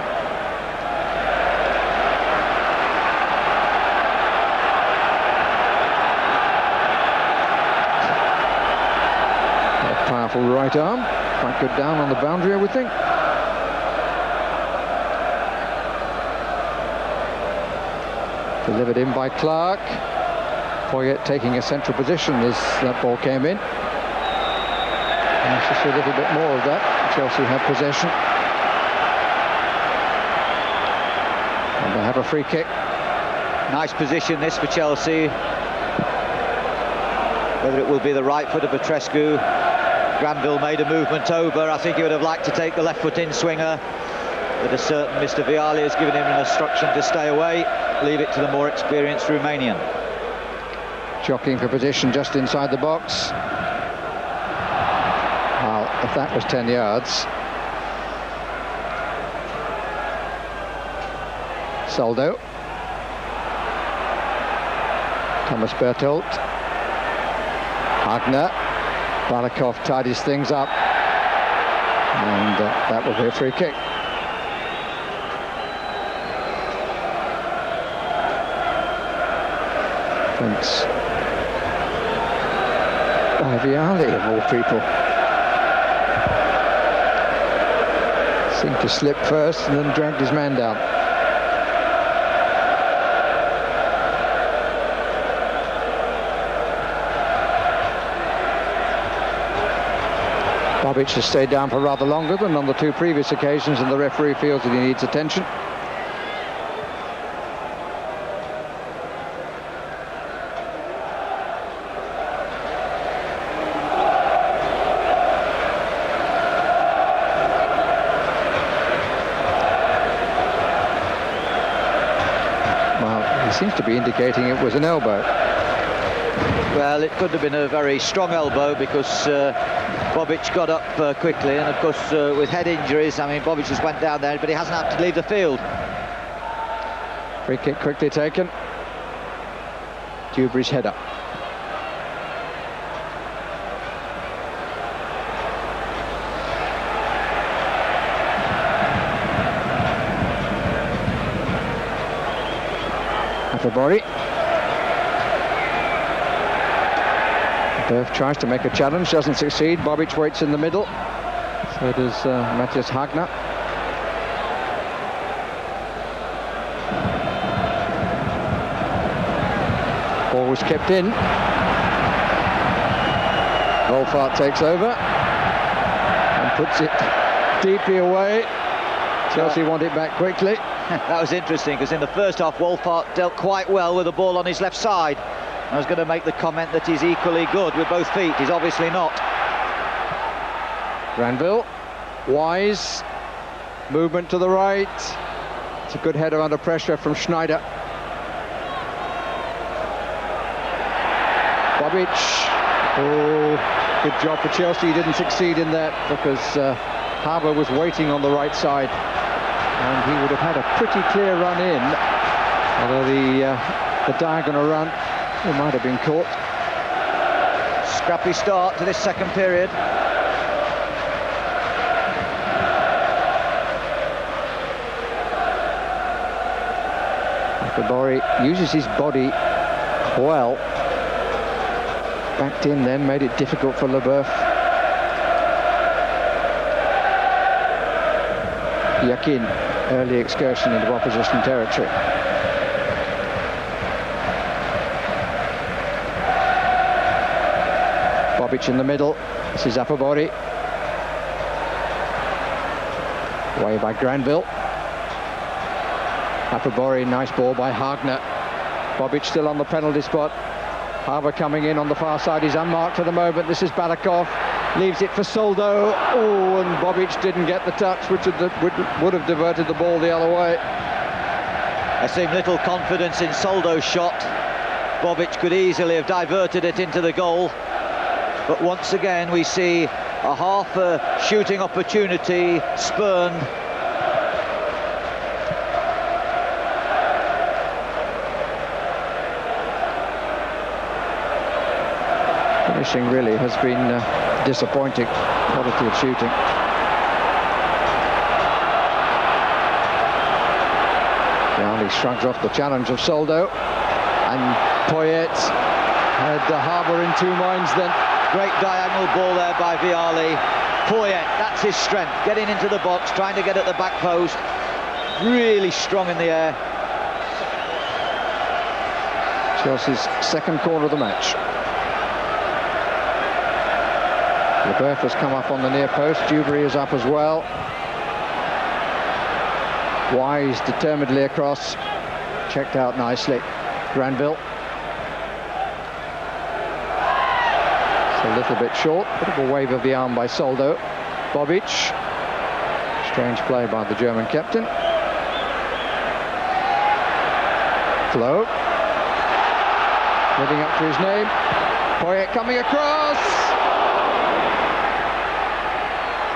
A powerful right arm. Quite good down on the boundary, I would think. Delivered in by Clark. Poyet taking a central position as that ball came in. Just a little bit more of that. Chelsea have possession. And they have a free kick. Nice position this for Chelsea. Whether it will be the right foot of Petrescu. Granville made a movement over. I think he would have liked to take the left foot in swinger. But a certain Mr. Vialli has given him an instruction to stay away. Leave it to the more experienced Romanian. Jockeying for position just inside the box. If that was 10 yards. Soldo. Thomas Bertholdt. Hagner. Balakov tidies things up. And that will be a free kick. Defence by Vialli, of all people. Seemed to slip first and then dragged his man down. Bobic has stayed down for rather longer than on the two previous occasions, and the referee feels that he needs attention. Well, he seems to be indicating it was an elbow. Well, it could have been a very strong elbow because Bobic got up quickly, and of course with head injuries, I mean, Bobic just went down there, but he hasn't had to leave the field. Free kick quickly taken. Dewberry's head up. Atterbury. Berth tries to make a challenge, doesn't succeed. Bobic waits in the middle. So does Matthias Hagner. Ball was kept in. Wolfart takes over and puts it deeply away. Chelsea want it back quickly. That was interesting because in the first half, Wolfart dealt quite well with the ball on his left side. I was going to make the comment that he's equally good with both feet. He's obviously not. Granville, Wise, movement to the right. It's a good header under pressure from Schneider. Bobic, oh, good job for Chelsea. He didn't succeed in that because Harbour was waiting on the right side, and he would have had a pretty clear run in, although the diagonal run, it might have been caught. Scrappy start to this second period. Atterbury uses his body well. Backed in then, made it difficult for Leboeuf. Yakin, early excursion into opposition territory. Bobic in the middle. This is Atterbury. Away by Granville. Atterbury, nice ball by Hagner. Bobic still on the penalty spot. Harbour coming in on the far side. He's unmarked for the moment. This is Balakov. Leaves it for Soldo. Oh, and Bobic didn't get the touch, which would have diverted the ball the other way. I seem little confidence in Soldo's shot. Bobic could easily have diverted it into the goal. But once again, we see a half shooting opportunity spurned. Finishing really has been disappointing. Quality of shooting. Vialli shrugs off the challenge of Soldo, and Poyet had Harbour in two minds then. Great diagonal ball there by Vialli. Poyet, that's his strength, getting into the box, trying to get at the back post. Really strong in the air. Chelsea's second corner of the match. Leboeuf has come up on the near post. Dewberry is up as well. Wise determinedly across. Checked out nicely. Granville. It's a little bit short. Bit of a wave of the arm by Soldo. Bobic. Strange play by the German captain. Flo. Living up to his name. Poyet coming across.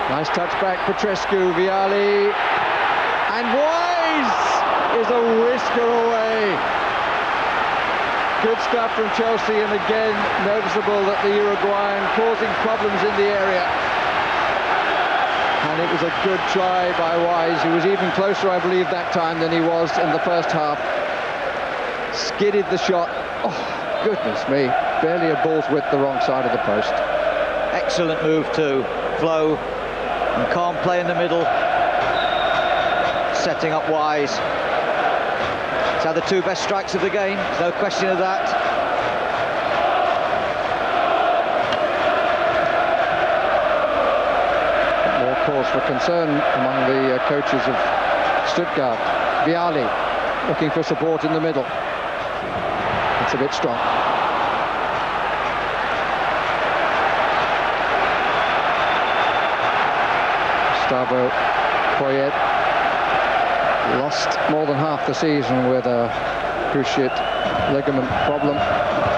Nice touch back, Petrescu, Vialli, and Wise is a whisker away. Good stuff from Chelsea, and again noticeable that the Uruguayan causing problems in the area. And it was a good try by Wise, who was even closer, I believe, that time than he was in the first half. Skidded the shot. Oh, Goodness me, barely a ball's width the wrong side of the post. Excellent move too. Flow and calm play in the middle. Setting up Wise. It's had the two best strikes of the game, there's no question of that. More cause for concern among the coaches of Stuttgart. Vialli looking for support in the middle. It's a bit strong. Gustavo Poyet lost more than half the season with a cruciate ligament problem.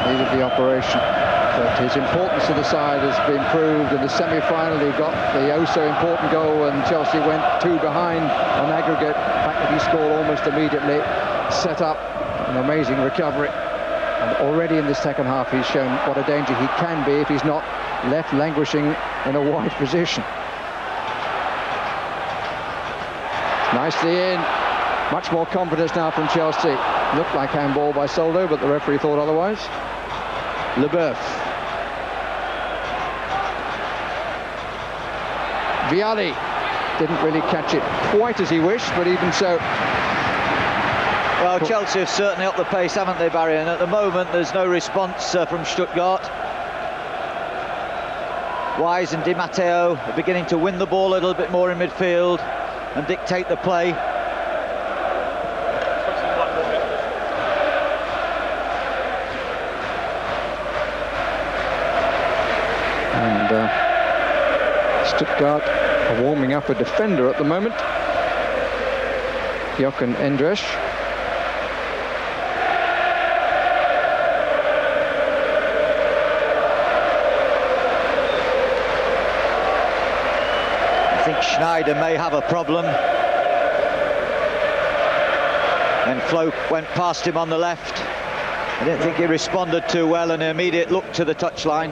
Needed the operation. But his importance to the side has been proved. In the semi-final he got the oh-so-important goal and Chelsea went 2 behind on aggregate. The fact that he scored almost immediately set up an amazing recovery. And already in the second half he's shown what a danger he can be if he's not left languishing in a wide position. Nicely in. Much more confidence now from Chelsea. Looked like handball by Zola, but the referee thought otherwise. Leboeuf. Vialli didn't really catch it quite as he wished, but even so. Well, Chelsea have certainly upped the pace, haven't they, Barry? And at the moment there's no response from Stuttgart. Wise and Di Matteo are beginning to win the ball a little bit more in midfield and dictate the play. And Stuttgart are warming up a defender at the moment. Jochen Endres. I think Schneider may have a problem. And Flo went past him on the left. I didn't think he responded too well, and an immediate look to the touchline.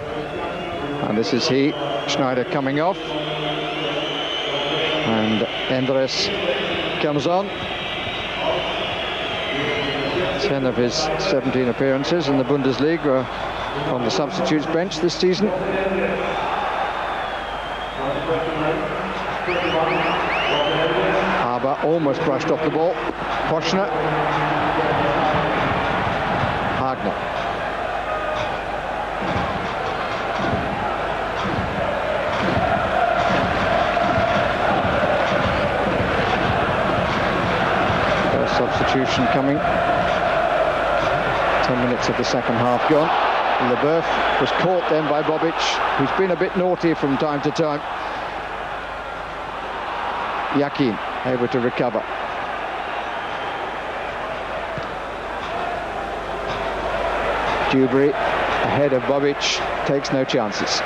And this is he, Schneider, coming off. And Endres comes on. 10 of his 17 appearances in the Bundesliga on the substitutes bench this season. Haber almost brushed off the ball. Poschner. Hagner. First substitution coming. 10 minutes of the second half gone. Leboeuf was caught then by Bobic, who's been a bit naughty from time to time. Yakin able to recover. Dewberry ahead of Bobic, takes no chances.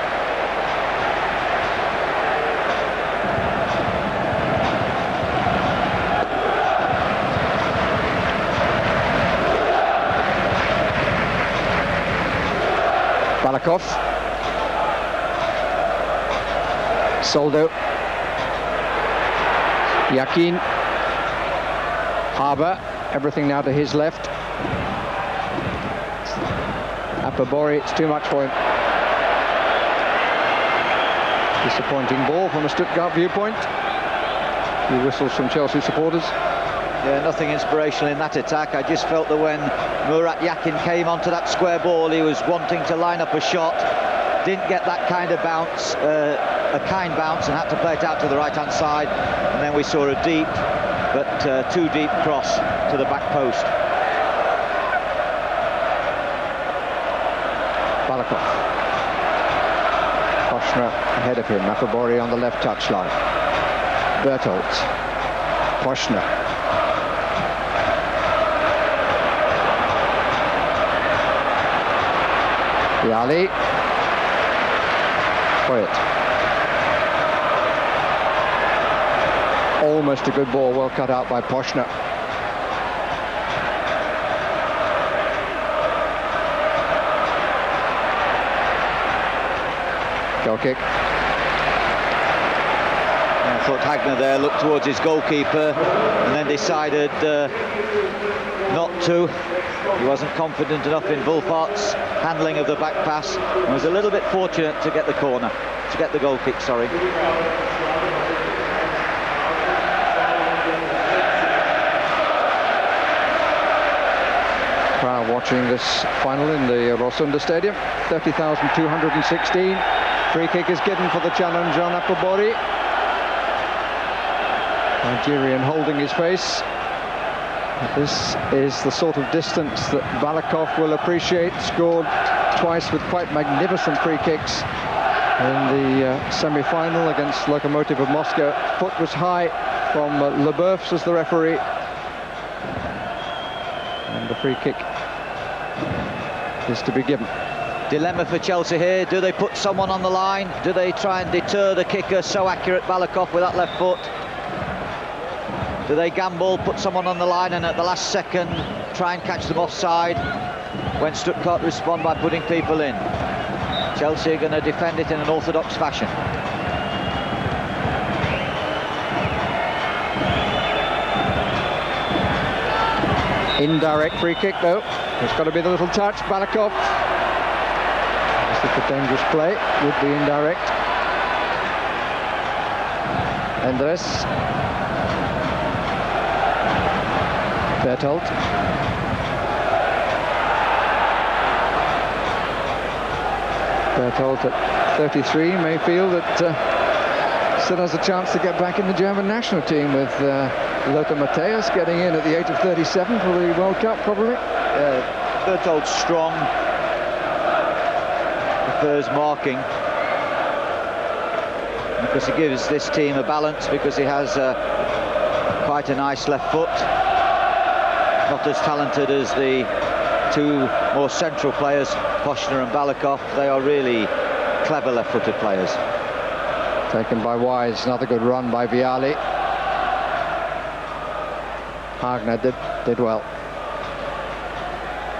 Balakov. Soldo. Yakin. Haber. Everything now to his left. Apabori, it's too much for him. Disappointing ball from a Stuttgart viewpoint. A few whistles from Chelsea supporters. Yeah, nothing inspirational in that attack. I just felt that when Murat Yakin came onto that square ball, he was wanting to line up a shot, didn't get that kind of bounce, a kind bounce, and had to play it out to the right-hand side. And then we saw a deep, but too deep cross to the back post. Balakov. Poschner ahead of him. Apabori on the left touchline. Bertholdt. Poschner. Vialli. Poyet. Almost a good ball, well cut out by Poschner. Goal kick. Yeah, thought Hagner there looked towards his goalkeeper and then decided not to. He wasn't confident enough in Wolfart's handling of the back pass and was a little bit fortunate to get the corner, to get the goal kick, sorry. Crowd watching this final in the Rosunda Stadium. 30,216. Free kick is given for the challenge on Apobori. Nigerian holding his face. This is the sort of distance that Balakov will appreciate. Scored twice with quite magnificent free kicks in the semi-final against Lokomotiv of Moscow. Foot was high from Leboeuf, says the referee. And the free kick is to be given. Dilemma for Chelsea here. Do they put someone on the line? Do they try and deter the kicker, so accurate Balakov with that left foot? Do they gamble, put someone on the line and at the last second try and catch them offside when Stuttgart respond by putting people in? Chelsea are going to defend it in an orthodox fashion. Indirect free kick though. It's got to be the little touch. Balakov. This is a dangerous play with the indirect. Endres. Bertolt. Bertolt at 33 may feel that still has a chance to get back in the German national team with Lothar Matthäus getting in at the age of 37 for the World Cup, probably. Bertolt's strong, prefers marking because he gives this team a balance, because he has quite a nice left foot. Not as talented as the two more central players, Poschner and Balakov. They are really clever left-footed players. Taken by Wise, another good run by Vialli. Hagner did well.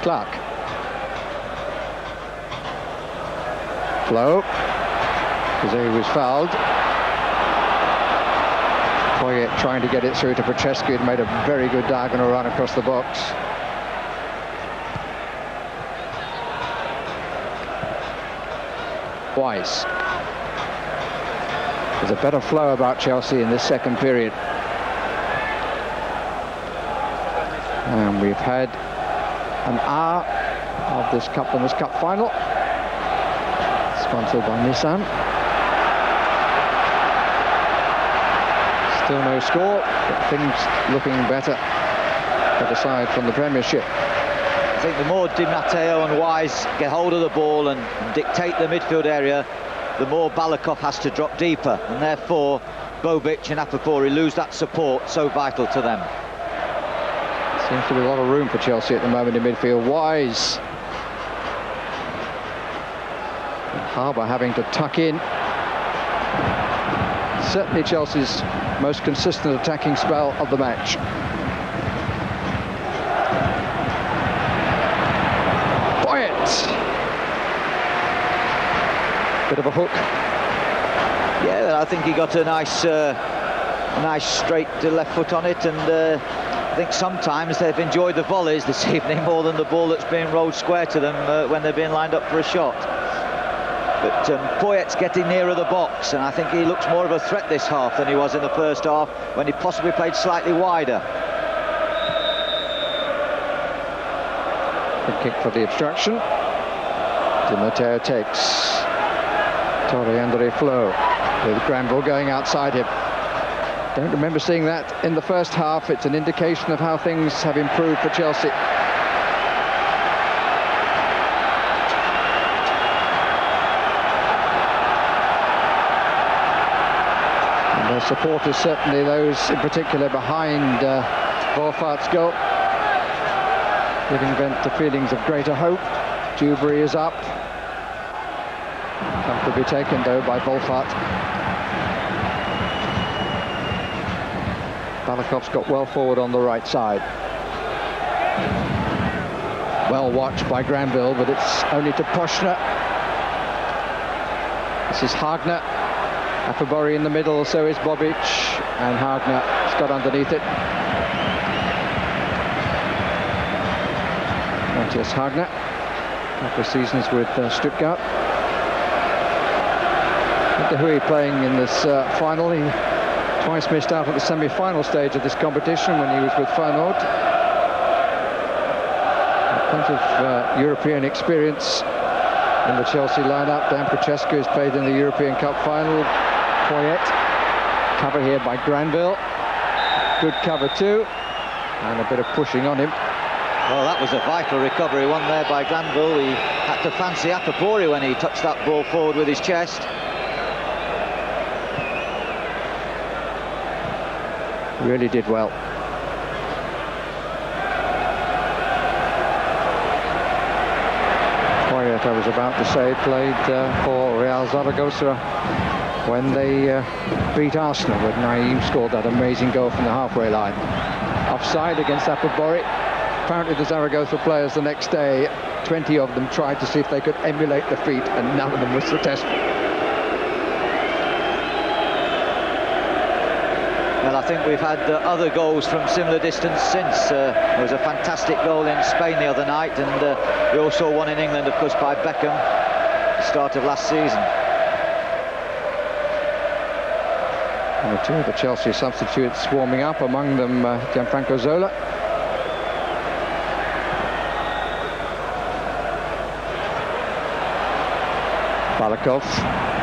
Clark. Flo. Because he was fouled. Poyet trying to get it through to Franceschi, had made a very good diagonal run across the box. Wise. There's a better flow about Chelsea in this second period. And we've had an hour of this Winners' Cup final, sponsored by Nissan. Still no score, but things looking better for the side from the Premiership. I think the more Di Matteo and Wise get hold of the ball and dictate the midfield area, the more Balakov has to drop deeper, and therefore Bobic and Apapori lose that support so vital to them. Seems to be a lot of room for Chelsea at the moment in midfield. Wise. Harbour having to tuck in. Certainly Chelsea's most consistent attacking spell of the match. Poyet. Bit of a hook. Yeah, I think he got a nice straight left foot on it, and I think sometimes they've enjoyed the volleys this evening more than the ball that's being rolled square to them when they're being lined up for a shot. But Poyet's getting nearer the box, and I think he looks more of a threat this half than he was in the first half, when he possibly played slightly wider. Good kick for the obstruction. Di Matteo takes. Torre Andre Flo with Granville going outside him. Don't remember seeing that in the first half. It's an indication of how things have improved for Chelsea. And their supporters, certainly those in particular behind Wolfart's goal, giving vent to feelings of greater hope. Dewberry is up. Comfortably taken though by Wolfart. Balakov's got well forward on the right side. Well watched by Granville, but it's only to Poschner. This is Hagner. Apabori in the middle, so is Bobic, and Hagner's got underneath it. Matthias Hagner, a couple of seasons with Stuttgart. De Huy playing in this final. He twice missed out at the semi-final stage of this competition when he was with Feyenoord. Plenty of European experience in the Chelsea lineup. Dan Francesco has played in the European Cup final. Poyet, cover here by Granville. Good cover too, and a bit of pushing on him. Well, that was a vital recovery, one there by Granville. He had to fancy Apabori when he touched that ball forward with his chest. Really did well. Poyet, I was about to say, played for Real Zaragoza when they beat Arsenal, when Naeem scored that amazing goal from the halfway line. Offside against Apabori. Apparently the Zaragoza players the next day, 20 of them tried to see if they could emulate the feat, and none of them was successful. Well, I think we've had other goals from similar distance since. There was a fantastic goal in Spain the other night, and we also saw one in England, of course, by Beckham at the start of last season. And two of the Chelsea substitutes warming up, among them Gianfranco Zola. Balakov,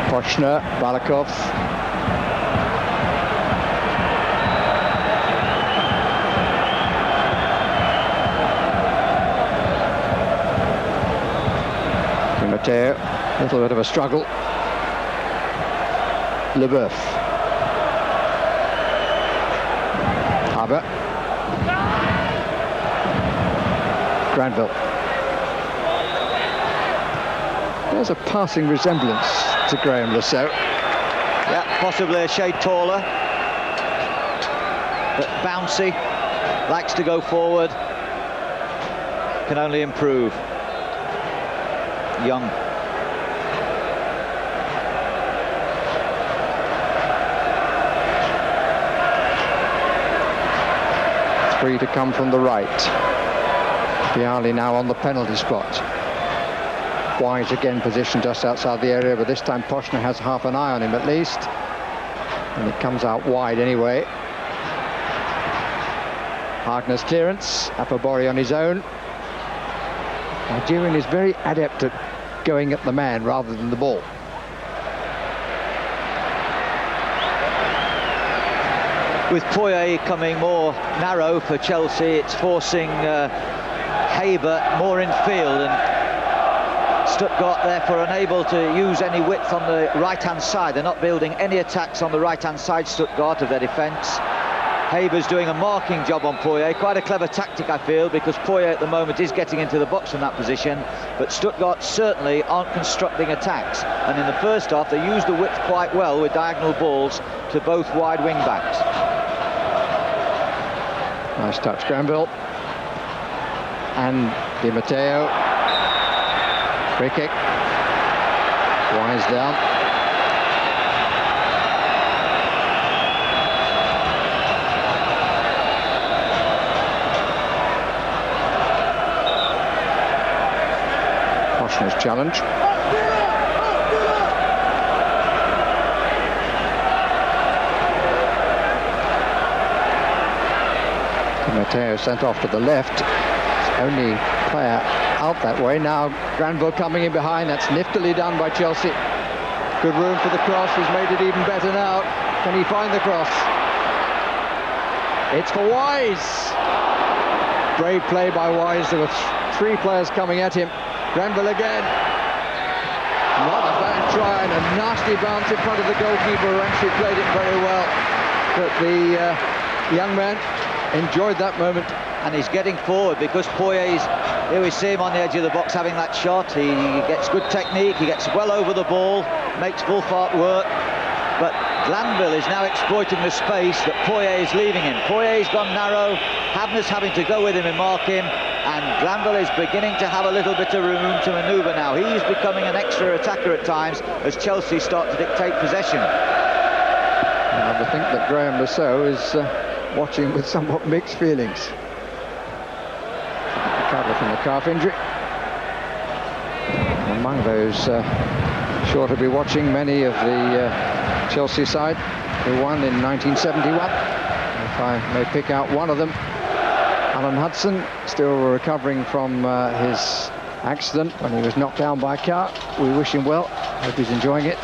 Pochner, Balakov. Matteo, a little bit of a struggle. Leboeuf. Haber. Granville. There's a passing resemblance to Graham Lasso. Yeah, possibly a shade taller, but bouncy, likes to go forward, can only improve. Young. Three to come from the right. Bialy now on the penalty spot. Wise again positioned just outside the area, but this time Pochner has half an eye on him at least. And it comes out wide anyway. Hagner's clearance, Apabori on his own. Nigerian is very adept at going at the man rather than the ball. With Poyet coming more narrow for Chelsea, it's forcing Haber more in field, and Stuttgart therefore unable to use any width on the right-hand side. They're not building any attacks on the right-hand side, Stuttgart, of their defence. Haber's doing a marking job on Poyet, quite a clever tactic I feel, because Poyet at the moment is getting into the box from that position, but Stuttgart certainly aren't constructing attacks, and in the first half they used the width quite well with diagonal balls to both wide wing backs. Nice touch, Granville. And Di Matteo. Free kick. Wise down. Pochner's challenge. Matteo sent off to the left. Only player out that way. Now Granville coming in behind. That's niftily done by Chelsea. Good room for the cross. He's made it even better now. Can he find the cross? It's for Wise. Brave play by Wise. There were three players coming at him. Granville again. Not a bad try, and a nasty bounce in front of the goalkeeper, who actually played it very well. But the young man enjoyed that moment. And he's getting forward because Poyet's, here we see him on the edge of the box having that shot. He gets good technique, he gets well over the ball, makes Fulfart work. But Glanville is now exploiting the space that Poyet is leaving him. Poyet's gone narrow, Havner's having to go with him and mark him, and Glanville is beginning to have a little bit of room to manoeuvre now. He's becoming an extra attacker at times as Chelsea start to dictate possession. I would think that Graham Lasso is watching with somewhat mixed feelings. Recovered from the calf injury. Among those sure to be watching, many of the Chelsea side who won in 1971. If I may pick out one of them, Alan Hudson, still recovering from his accident when he was knocked down by a car. We wish him well. Hope he's enjoying it.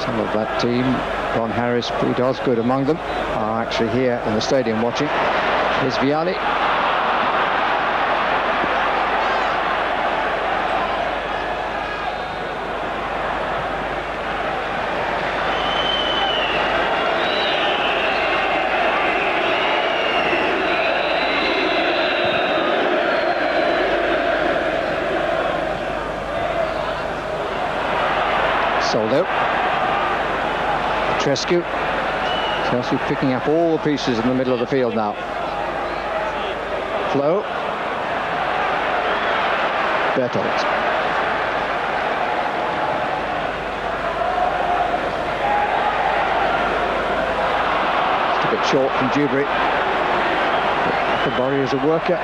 Some of that team, Ron Harris, Pete Osgood among them, are actually here in the stadium watching. Here's Vialli. Soldo. Petrescu. Chelsea picking up all the pieces in the middle of the field now. Flo. Bertolt. Just a bit short from Dewberry. Akabari is a worker.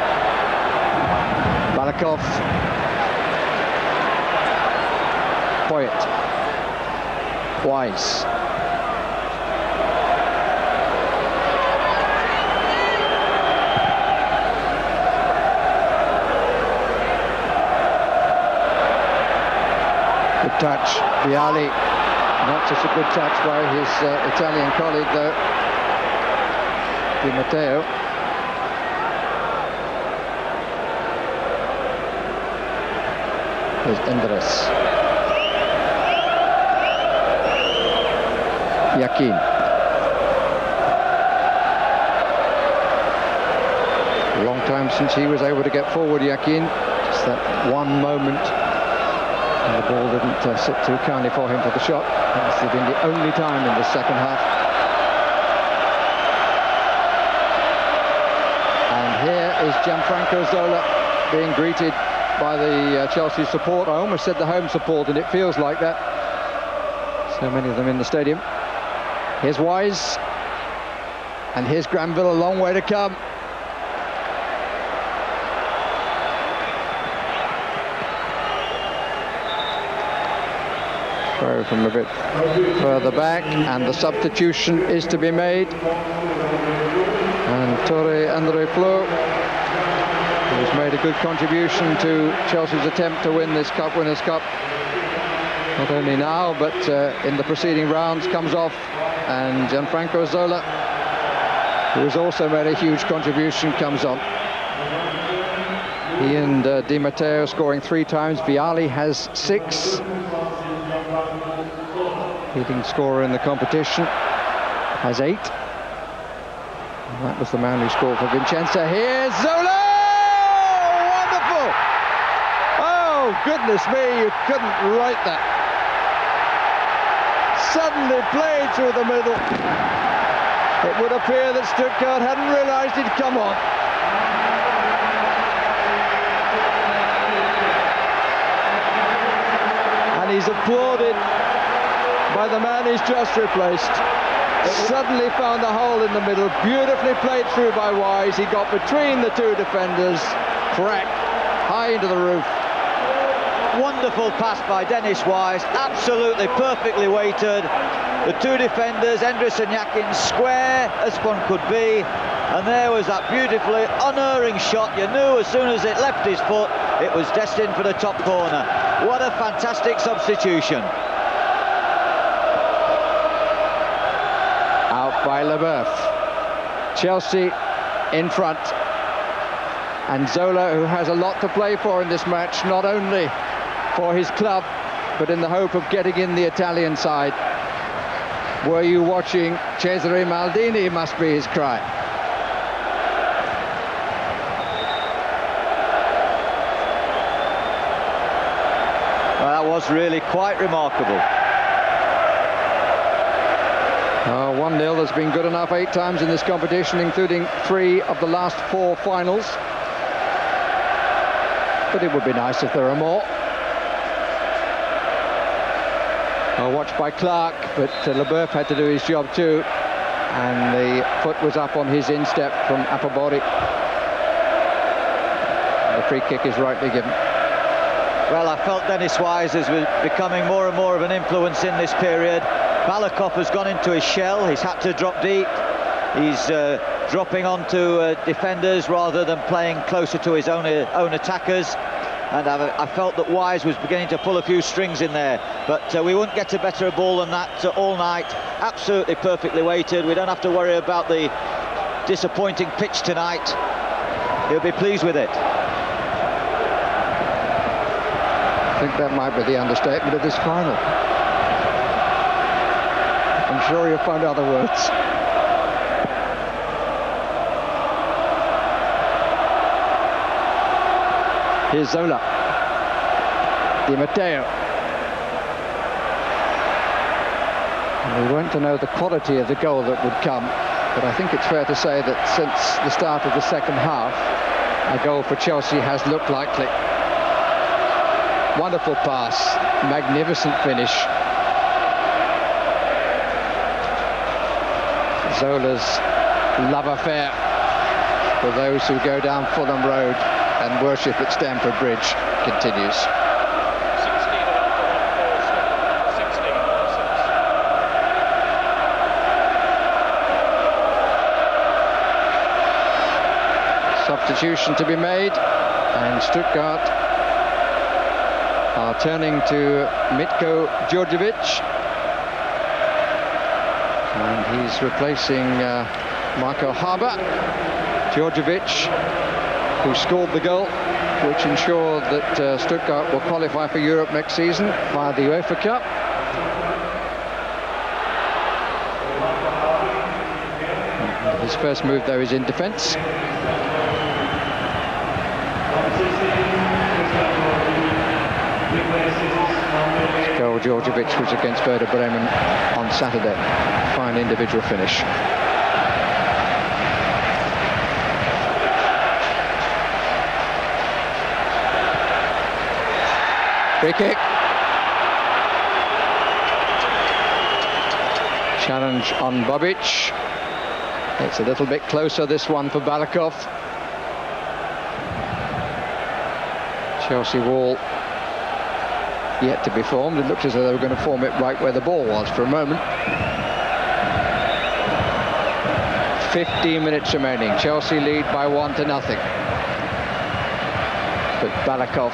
Balakov. Poyet. Wise. Good touch, Vialli. Not such a good touch by his Italian colleague though. Di Matteo. Here's Endres. Yakin. A long time since he was able to get forward, Yakin. Just that one moment. And the ball didn't sit too kindly for him for the shot. This has been the only time in the second half. And here is Gianfranco Zola being greeted by the Chelsea support. I almost said the home support, and it feels like that. So many of them in the stadium. Here's Wise, and here's Granville, a long way to come. Throw from a bit further back, and the substitution is to be made. And Torre Andre Flo, who's made a good contribution to Chelsea's attempt to win this Cup Winners' Cup. Not only now, but in the preceding rounds, comes off. And Gianfranco Zola, who has also made a huge contribution, comes on. He and Di Matteo scoring 3 times. Vialli has 6. Leading scorer in the competition has 8. And that was the man who scored for Vincenza. Here's Zola! Wonderful! Oh, goodness me, you couldn't write that. Suddenly played through the middle. It would appear that Stuttgart hadn't realised he'd come on. And he's applauded by the man he's just replaced. Suddenly found a hole in the middle, beautifully played through by Wise. He got between the 2 defenders, crack, high into the roof. Wonderful pass by Dennis Wise, absolutely perfectly weighted. The 2 defenders, Endres and Yakin, square as one could be. And there was that beautifully unerring shot. You knew as soon as it left his foot, it was destined for the top corner. What a fantastic substitution. Out by Leboeuf. Chelsea in front. And Zola, who has a lot to play for in this match, not only for his club, but in the hope of getting in the Italian side. Were you watching? Cesare Maldini must be his cry. Well, that was really quite remarkable. 1-0 has been good enough 8 times in this competition, including 3 of the last 4 finals. But it would be nice if there are more. Well, watched by Clark, but Leboeuf had to do his job too. And the foot was up on his instep from Apabori. The free kick is rightly given. Well, I felt Dennis Wise is becoming more and more of an influence in this period. Balakov has gone into his shell. He's had to drop deep. He's dropping onto defenders rather than playing closer to his own attackers. And I felt that Wise was beginning to pull a few strings in there. But we wouldn't get a better ball than that all night. Absolutely perfectly weighted. We don't have to worry about the disappointing pitch tonight. He'll be pleased with it. I think that might be the understatement of this final. I'm sure you'll find other words. Here's Zola. Di Matteo. And we weren't to know the quality of the goal that would come, but I think it's fair to say that since the start of the second half, a goal for Chelsea has looked likely. Wonderful pass, magnificent finish. Zola's love affair for those who go down Fulham Road and worship at Stamford Bridge continues. 16 Substitution to be made, and Stuttgart are turning to Mitko Djordjevic, and he's replacing Marco Harbour. Djordjevic, who scored the goal which ensured that Stuttgart will qualify for Europe next season via the UEFA Cup. His first move though is in defence. Goal Djordjevic was against Werder Bremen on Saturday. Fine individual finish. Free kick. Challenge on Bobic. It's a little bit closer, this one, for Balakov. Chelsea wall yet to be formed. It looked as though they were going to form it right where the ball was for a moment. 15 minutes remaining. Chelsea lead by 1-0. But Balakov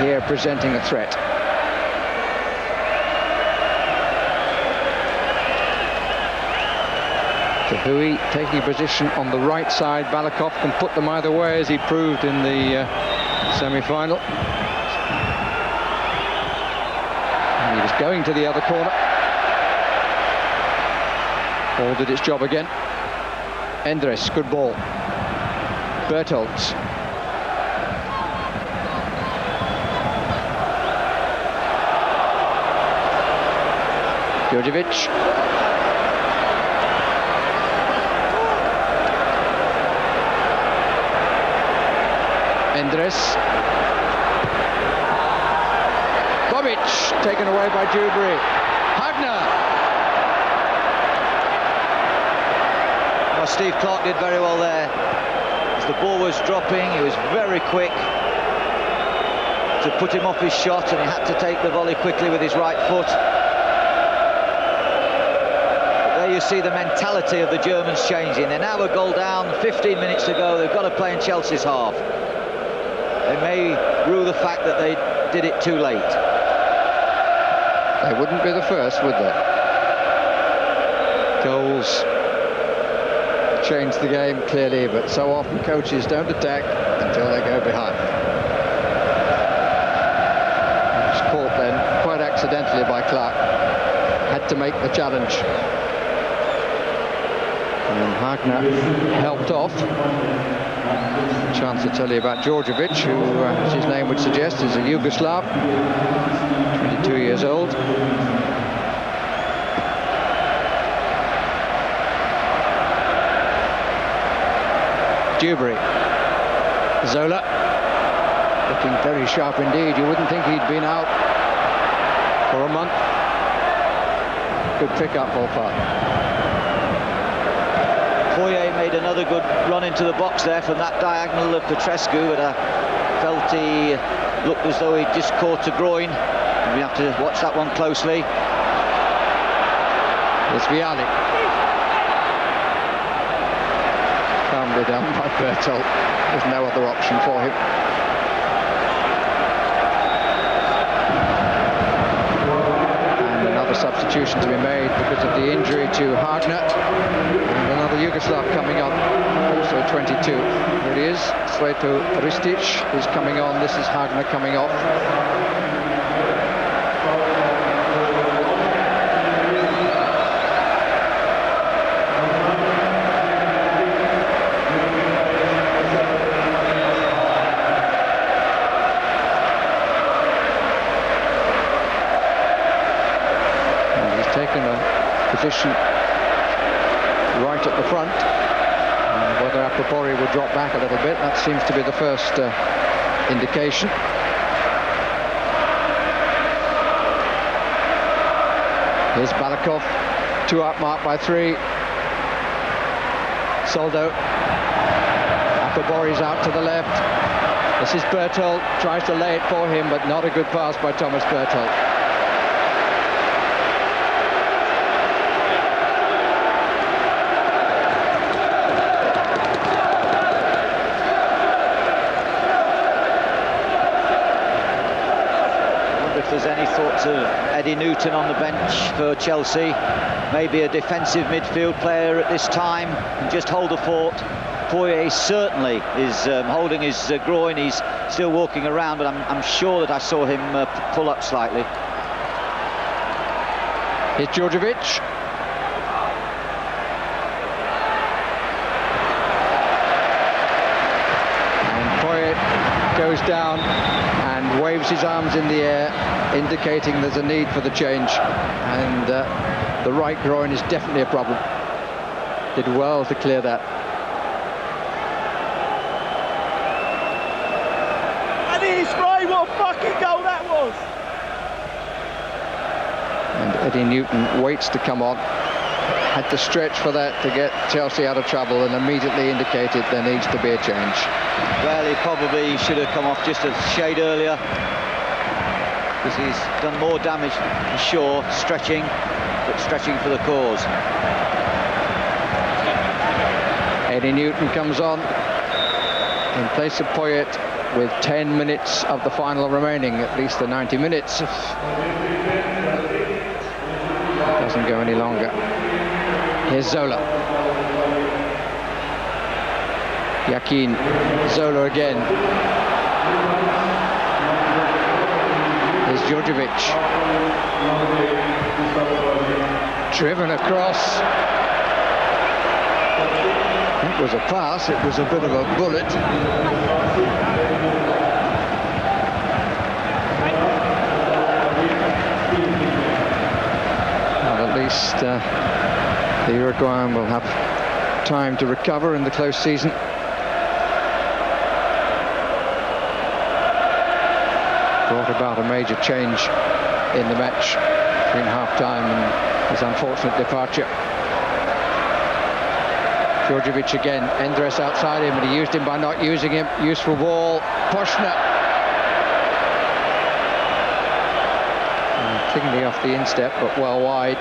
here presenting a threat. Tahui taking a position on the right side. Balakov can put them either way, as he proved in the semi-final. And he was going to the other corner. Ball did its job again. Endres, good ball. Bertolds. Djordjevic. Endres. Bobic taken away by Dewberry. Hagner. Well, Steve Clark did very well there. As the ball was dropping, he was very quick to put him off his shot, and he had to take the volley quickly with his right foot. There you see the mentality of the Germans changing. They're now a goal down, 15 minutes to go. They've got to play in Chelsea's half. They may rue the fact that they did it too late. They wouldn't be the first, would they? Goals change the game clearly, but so often coaches don't attack until they go behind. He was caught then quite accidentally by Clark. Had to make the challenge. And Hagner helped off. Chance to tell you about Djordjevic, who, as his name would suggest, is a Yugoslav, 22 years old. Dewberry. Zola. Looking very sharp indeed. You wouldn't think he'd been out for a month. Good pick-up, Volpart. Poirier made another good run into the box there from that diagonal of Petrescu, but I felt he looked as though he'd just caught a groin. We have to watch that one closely. It's Viali. Calmly done by Bertolt. There's no other option for him. And another substitution to be made because of the injury to Hagner. And another Yugoslav coming on, also 22. Here he is, Sveto Ristic is coming on. This is Hagner coming off. Position right at the front, and whether Apropori will drop back a little bit, that seems to be the first indication. Here's Balakov, 2 up, marked by 3. Soldo, Apropori's out to the left. This is Bertolt, tries to lay it for him, but not a good pass by Thomas Bertolt. There's any thoughts of Eddie Newton on the bench for Chelsea, maybe a defensive midfield player at this time, and just hold the fort. Poirier certainly is holding his groin. He's still walking around, but I'm sure that I saw him pull up slightly. Here's Djordjevic. And Poirier goes down and waves his arms in the air, indicating there's a need for the change, and the right groin is definitely a problem. Did well to clear that. And he's right, what a fucking goal that was! And Eddie Newton waits to come on. Had to stretch for that to get Chelsea out of trouble, and immediately indicated there needs to be a change. Well, he probably should have come off just a shade earlier, because he's done more damage for sure, stretching, but stretching for the cause. Eddie Newton comes on in place of Poyet with 10 minutes of the final remaining, at least the 90 minutes. Doesn't go any longer. Here's Zola. Yakin, Zola again. Here's Djordjevic. Driven across. It was a pass, it was a bit of a bullet. Well, at least the Uruguayan will have time to recover in the close season. Brought about a major change in the match between half-time and his unfortunate departure. Djordjevic again, Endres outside him, and he used him by not using him. Useful ball, Poshner. Cleanly off the instep, but well wide.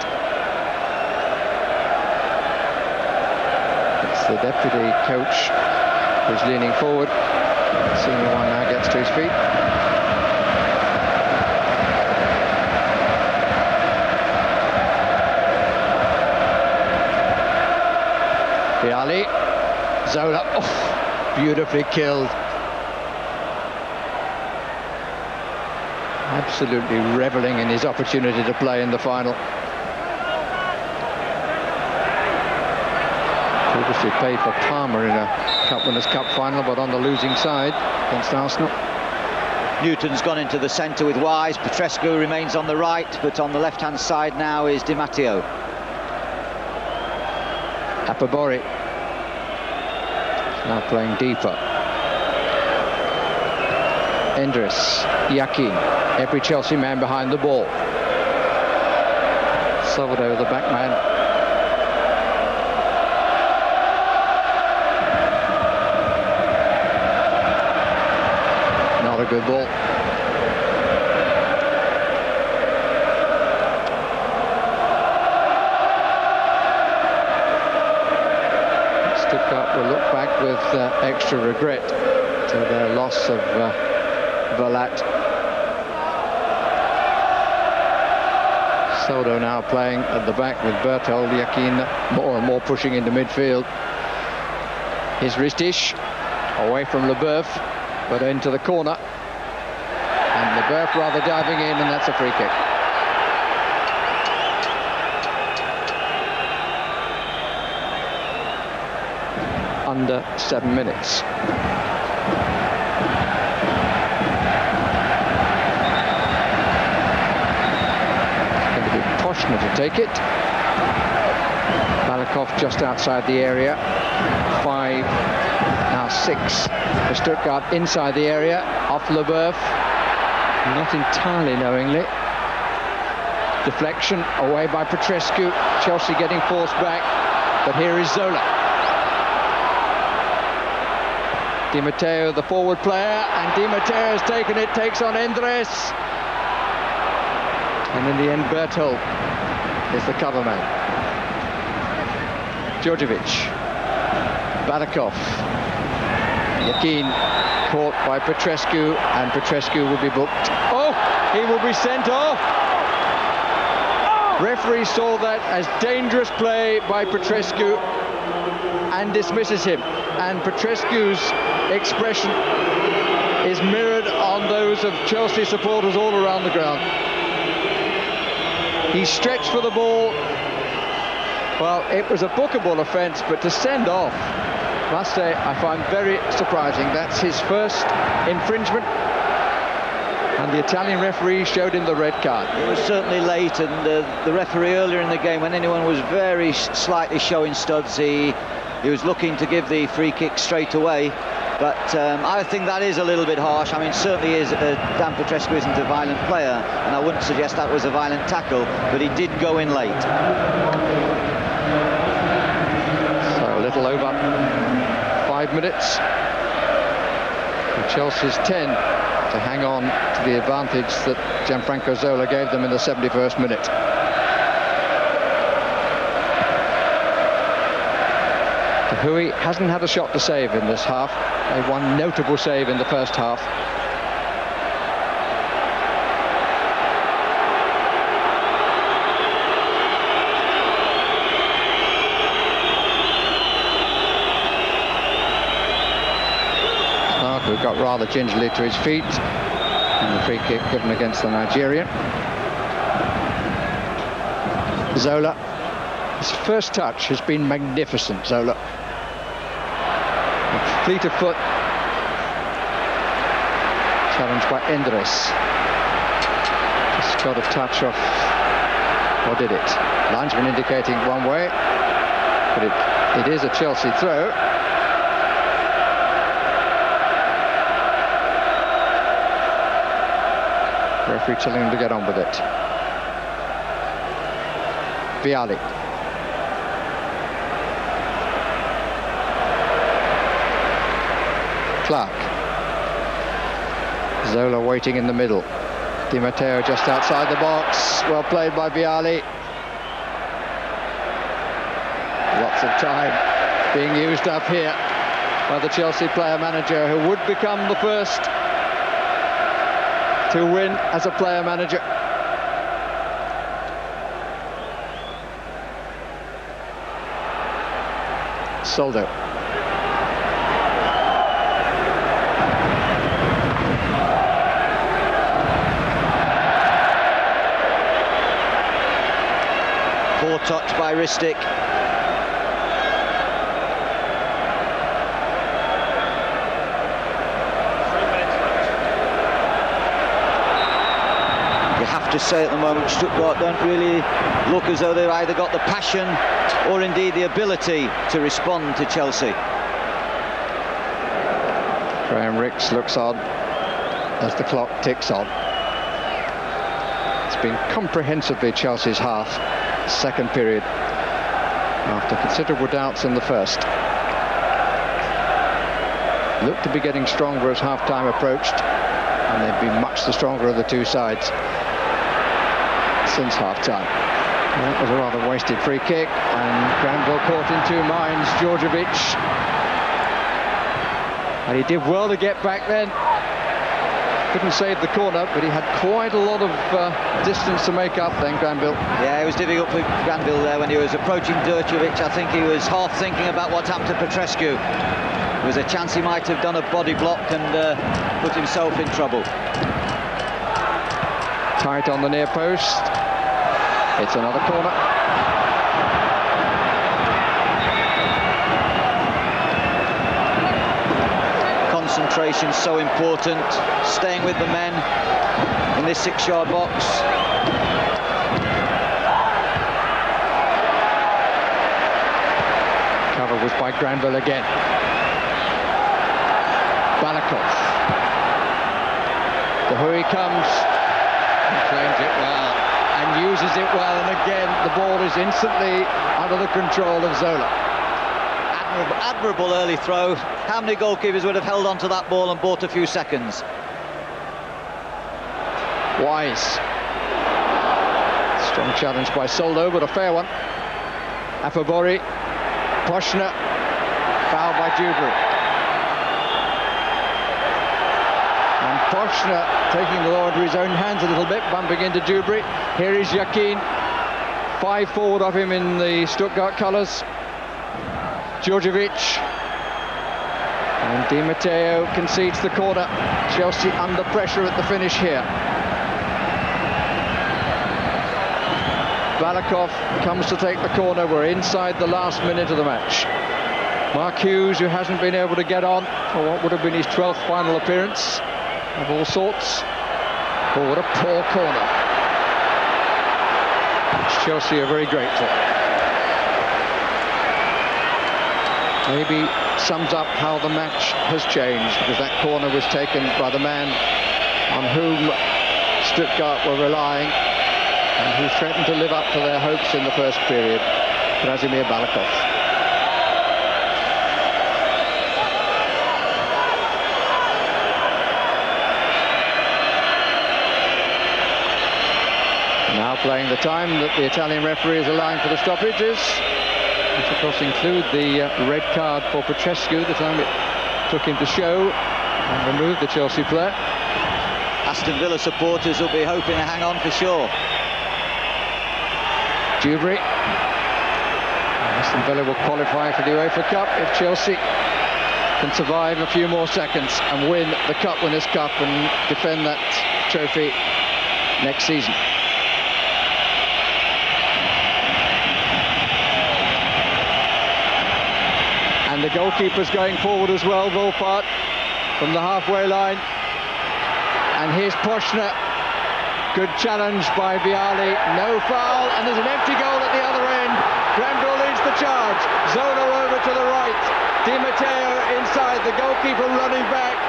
It's the deputy coach who's leaning forward. The senior one now gets to his feet. Viali, Zola, oh, beautifully killed. Absolutely reveling in his opportunity to play in the final. Previously played for Parma in a Cup Winners' Cup final, but on the losing side against Arsenal. Newton's gone into the centre with Wise. Petrescu remains on the right, but on the left-hand side now is Di Matteo. Apobori now playing deeper. Endres, Yakin, every Chelsea man behind the ball. Zola, the back man. Not a good ball. Stuttgart will look back with extra regret to their loss of Verlat. Zola now playing at the back with Berthold, Yakin more and more pushing into midfield. Here's Ristish away from Leboeuf, but into the corner. And Leboeuf rather diving in, and that's a free kick. Under 7 minutes. To take it. Balikov just outside the area. 5, now 6 for Stuttgart inside the area. Off Leboeuf. Not entirely knowingly. Deflection away by Petrescu. Chelsea getting forced back. But here is Zola. Di Matteo, the forward player, and Di Matteo has taken it, takes on Endres. And in the end, Berthold is the cover man. Djordjevic, Balikov, Yakin caught by Petrescu, and Petrescu will be booked. Oh, he will be sent off. Referee saw that as dangerous play by Petrescu and dismisses him. And Petrescu's expression is mirrored on those of Chelsea supporters all around the ground. He stretched for the ball. Well, it was a bookable offence, but to send off, must say, I find very surprising. That's his first infringement, and the Italian referee showed him the red card. It was certainly late, and the referee earlier in the game, when anyone was very slightly showing studs, he was looking to give the free kick straight away. But I think that is a little bit harsh. I mean, certainly Dan Petrescu isn't a violent player, and I wouldn't suggest that was a violent tackle, but he did go in late. So a little over 5 minutes. And Chelsea's 10 to hang on to the advantage that Gianfranco Zola gave them in the 71st minute. Hui hasn't had a shot to save in this half. Made one notable save in the first half. Clark, who got rather gingerly to his feet, and the free kick given against the Nigerian. Zola, his first touch has been magnificent, Zola. Fleet of foot. Challenged by Endres. Just got a touch off. Or did it? Linesman indicating one way. But it is a Chelsea throw. Referee telling him to get on with it. Vialli. Clark. Zola waiting in the middle. Di Matteo just outside the box. Well played by Vialli. Lots of time being used up here by the Chelsea player manager, who would become the first to win as a player manager. Soldo. Touch by Ristic. You have to say at the moment Stuttgart don't really look as though they've either got the passion or indeed the ability to respond to Chelsea. Graham Rix looks on as the clock ticks on. It's been comprehensively Chelsea's half. second period, after considerable doubts in the first. Looked to be getting stronger as half-time approached, and they've been much the stronger of the two sides since half-time. That was a rather wasted free kick, and Granville caught in two minds. Djordjevic, and he did well to get back then. Couldn't save the corner, but he had quite a lot of distance to make up then, Granville. Yeah, it was difficult for Granville there when he was approaching Djordjevic. I think he was half thinking about what happened to Petrescu. There was a chance he might have done a body block and put himself in trouble. Tight on the near post. It's another corner. Concentration so important, staying with the men in this 6-yard box. Cover was by Granville again. Balakov. The Hui comes and claims it well and uses it well, and again the ball is instantly under the control of Zola. Admirable early throw. How many goalkeepers would have held on to that ball and bought a few seconds? Wise. Strong challenge by Soldo, but a fair one. Afabori. Poshner. Foul by Dewberry. And Poshner taking the law into his own hands a little bit, bumping into Dewberry. Here is Yakin. 5 forward of him in the Stuttgart colours. Djordjevic. And Di Matteo concedes the corner. Chelsea under pressure at the finish here. Balakov comes to take the corner. We're inside the last minute of the match. Mark Hughes, who hasn't been able to get on for what would have been his 12th final appearance of all sorts. Oh, what a poor corner. Chelsea are very grateful. Maybe sums up how the match has changed, because that corner was taken by the man on whom Stuttgart were relying and who threatened to live up to their hopes in the first period, Krasimir Balakov. Now playing the time that the Italian referee is allowing for the stoppages, which of course include the red card for Petrescu, the time it took him to show and remove the Chelsea player. Aston Villa supporters will be hoping to hang on for sure. Dewberry. Aston Villa will qualify for the UEFA Cup if Chelsea can survive a few more seconds and win the Cup Winners' Cup and defend that trophy next season. And the goalkeeper's going forward as well, Volpart, from the halfway line. And here's Poshner. Good challenge by Vialli. No foul, and there's an empty goal at the other end. Granville leads the charge. Zola over to the right. Di Matteo inside. The goalkeeper running back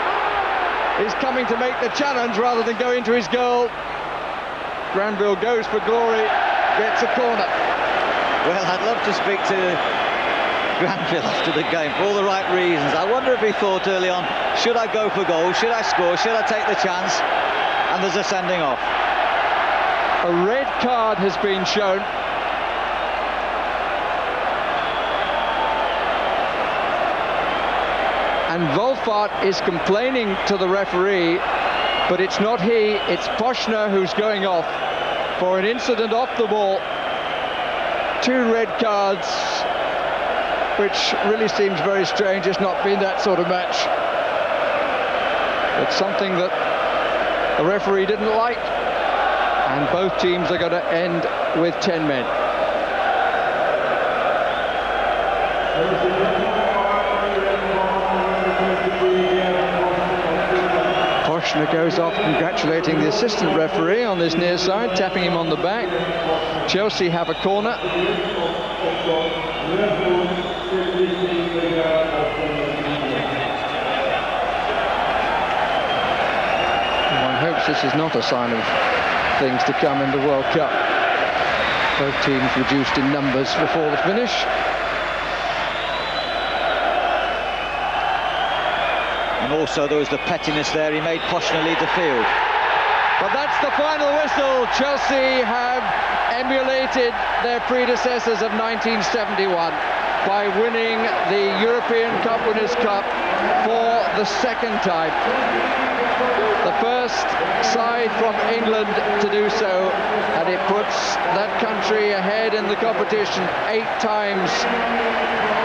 is coming to make the challenge rather than go into his goal. Granville goes for glory, gets a corner. Well, I'd love to speak to Granville after the game for all the right reasons. I wonder if he thought early on, should I go for goal, should I score, should I take the chance? And there's a sending off. A red card has been shown. And Volpart is complaining to the referee, but it's not he, it's Poshner who's going off for an incident off the ball. 2 red cards, which really seems very strange. It's not been that sort of match. It's something that the referee didn't like, and both teams are going to end with 10 men. Poshner goes off congratulating the assistant referee on this near side, tapping him on the back. Chelsea have a corner. One hopes this is not a sign of things to come in the World Cup Both teams reduced in numbers before the finish. And also there was the pettiness there. He made Poshner lead the field. But that's the final whistle. Chelsea have emulated their predecessors of 1971 by winning the European Cup Winners' Cup for the second time. The first side from England to do so, and it puts that country ahead in the competition. 8 times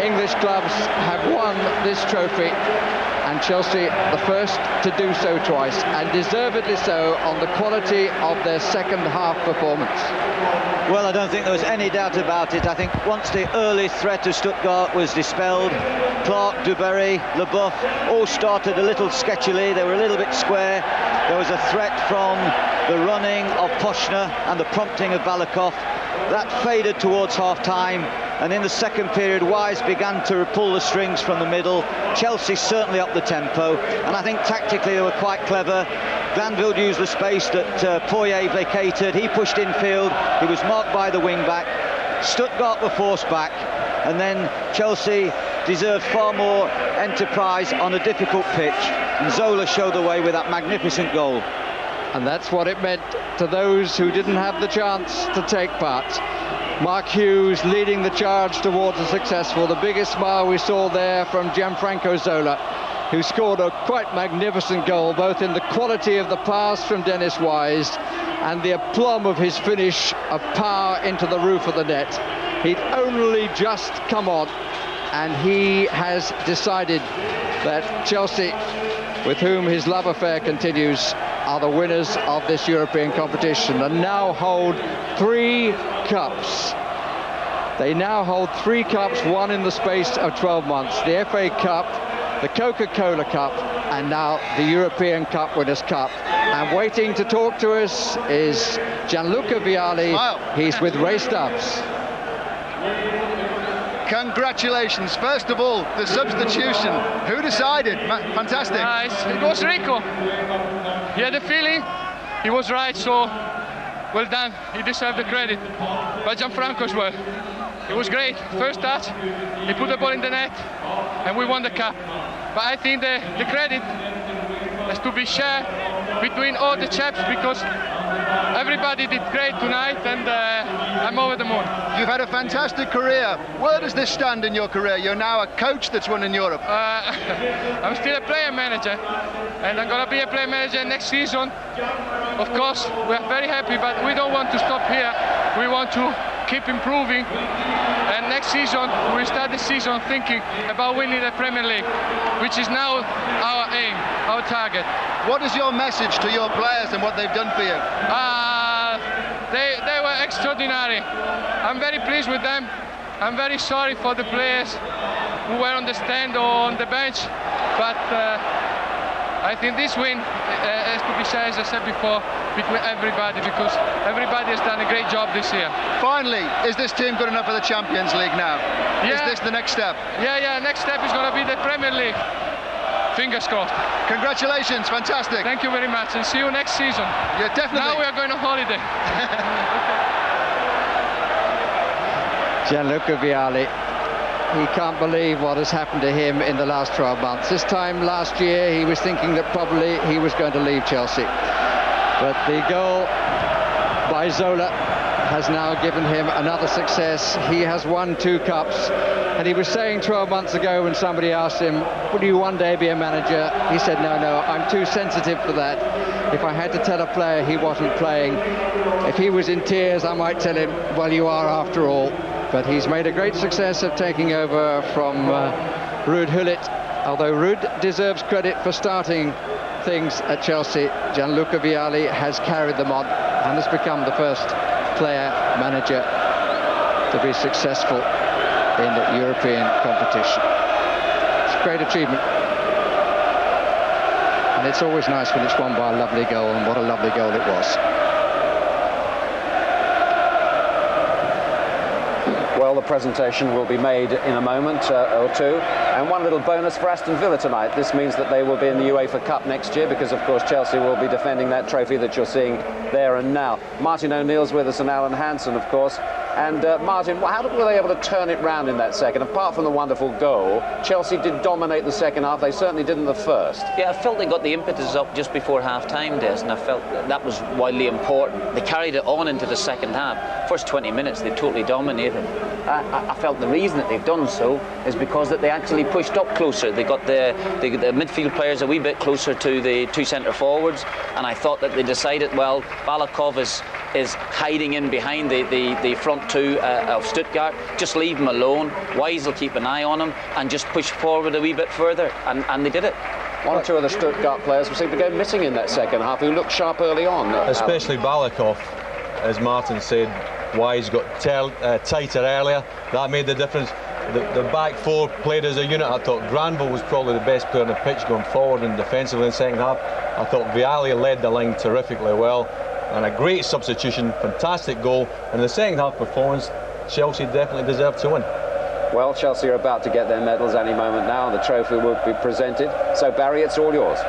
English clubs have won this trophy, and Chelsea the first to do so twice, and deservedly so on the quality of their second half performance. Well, I don't think there was any doubt about it. I think once the early threat of Stuttgart was dispelled, Clark, Duberry, Leboeuf all started a little sketchily. They were a little bit square. There was a threat from the running of Poshner and the prompting of Balakov. That faded towards half-time, and in the second period Wise began to pull the strings from the middle. Chelsea certainly upped the tempo, and I think tactically they were quite clever. Glanville used the space that Poirier vacated. He pushed infield. He was marked by the wing-back. Stuttgart were forced back, and then Chelsea deserved far more enterprise on a difficult pitch, and Zola showed the way with that magnificent goal. And that's what it meant to those who didn't have the chance to take part. Mark Hughes leading the charge towards the successful. The biggest smile we saw there from Gianfranco Zola, who scored a quite magnificent goal, both in the quality of the pass from Dennis Wise and the aplomb of his finish of power into the roof of the net. He'd only just come on, and he has decided that Chelsea, with whom his love affair continues, are the winners of this European competition and now hold 3 cups. They now hold 3 cups, one in the space of 12 months. The FA Cup, the Coca-Cola Cup, and now the European Cup Winners' Cup. And waiting to talk to us is Gianluca Vialli. He's with Ray Stubbs. Congratulations. First of all, the substitution. Who decided? Fantastic. It was Rico. He had the feeling. He was right, so well done. He deserved the credit. But Gianfranco as well. It was great. First touch, he put the ball in the net, and we won the cup. But I think the credit has to be shared between all the chaps, because everybody did great tonight, and I'm over the moon. You've had a fantastic career. Where does this stand in your career? You're now a coach that's won in Europe. I'm still a player manager, and I'm going to be a player manager next season. Of course, we are very happy, but we don't want to stop here. We want to keep improving, and next season we start the season thinking about winning the Premier League, which is now our aim, our target. What is your message to your players and what they've done for you? They were extraordinary. I'm very pleased with them. I'm very sorry for the players who were on the stand or on the bench, but I think this win has to be said, as I said before, between everybody, because everybody has done a great job this year. Finally, is this team good enough for the Champions League now? Yeah. Is this the next step? Yeah, next step is going to be the Premier League. Fingers crossed. Congratulations, fantastic. Thank you very much, and see you next season. Yeah, definitely. Now we are going on holiday. Gianluca Vialli. He can't believe what has happened to him in the last 12 months. This time last year he was thinking that probably he was going to leave Chelsea. But the goal by Zola has now given him another success. He has won 2 cups. And he was saying 12 months ago, when somebody asked him, will you one day be a manager? He said, no, I'm too sensitive for that. If I had to tell a player he wasn't playing, if he was in tears, I might tell him, well, you are after all. But he's made a great success of taking over from Ruud Gullit. Although Ruud deserves credit for starting things at Chelsea, Gianluca Vialli has carried them on and has become the first player manager to be successful in the European competition. It's a great achievement. And it's always nice when it's won by a lovely goal, and what a lovely goal it was. Well, the presentation will be made in a moment or two. And one little bonus for Aston Villa tonight. This means that they will be in the UEFA Cup next year, because of course Chelsea will be defending that trophy that you're seeing there and now. Martin O'Neill's with us and Alan Hansen, of course. And Martin, how were they able to turn it round in that second? Apart from the wonderful goal, Chelsea did dominate the second half. They certainly didn't the first. Yeah, I felt they got the impetus up just before half-time, Des, and I felt that was widely important. They carried it on into the second half. First 20 minutes, they totally dominated. I felt the reason that they've done so is because that they actually pushed up closer. They got the midfield players a wee bit closer to the two centre forwards, and I thought that they decided, well, Balakov is hiding in behind the front two of Stuttgart. Just leave him alone. Wise will keep an eye on him and just push forward a wee bit further, and they did it. One or two of the Stuttgart players seemed to go missing in that second half, who looked sharp early on. Especially Balakov, as Martin said. Wise got tighter earlier. That made the difference. The back four played as a unit. I thought Granville was probably the best player on the pitch going forward and defensively in the second half. I thought Vialli led the line terrifically well, and a great substitution, fantastic goal. And in the second half performance, Chelsea definitely deserved to win. Well, Chelsea are about to get their medals any moment now, and the trophy will be presented. So Barry, it's all yours.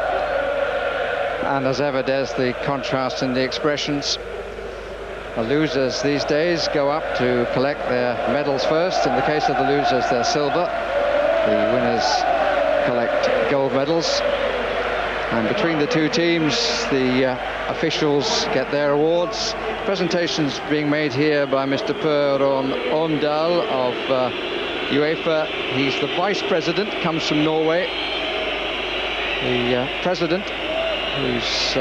And as ever, there's the contrast in the expressions. The losers these days go up to collect their medals first. In the case of the losers, they're silver. The winners collect gold medals. And between the two teams, the officials get their awards. Presentations being made here by Mr. Per Ondal of UEFA. He's the vice president, comes from Norway. The president, who's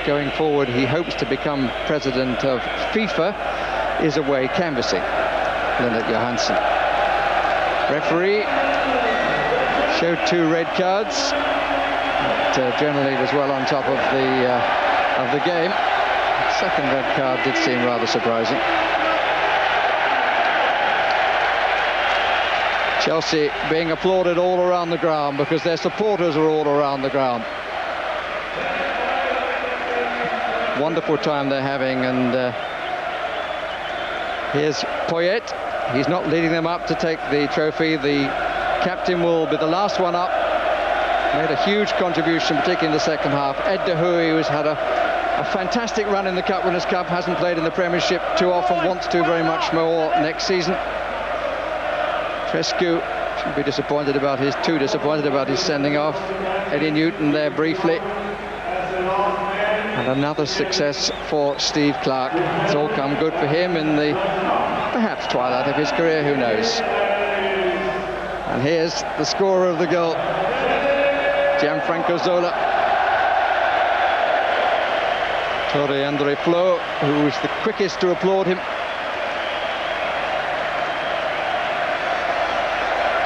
going forward, he hopes to become president of FIFA, is away canvassing. Leonard Johansson. Referee showed 2 red cards. But, generally was well on top of the game. Second red card did seem rather surprising. Chelsea being applauded all around the ground because their supporters are all around the ground. Wonderful time they're having, and here's Poyet. He's not leading them up to take the trophy. The captain will be the last one up. Made a huge contribution, particularly in the second half. Ed De Huy, who's had a fantastic run in the Cup Winners' Cup, hasn't played in the Premiership too often, wants to very much more next season. Trescu shouldn't be disappointed about his sending off. Eddie Newton there briefly. And another success for Steve Clarke. It's all come good for him in the perhaps twilight of his career, who knows. And here's the scorer of the goal, Gianfranco Zola. Torre Andre Flo, who was the quickest to applaud him.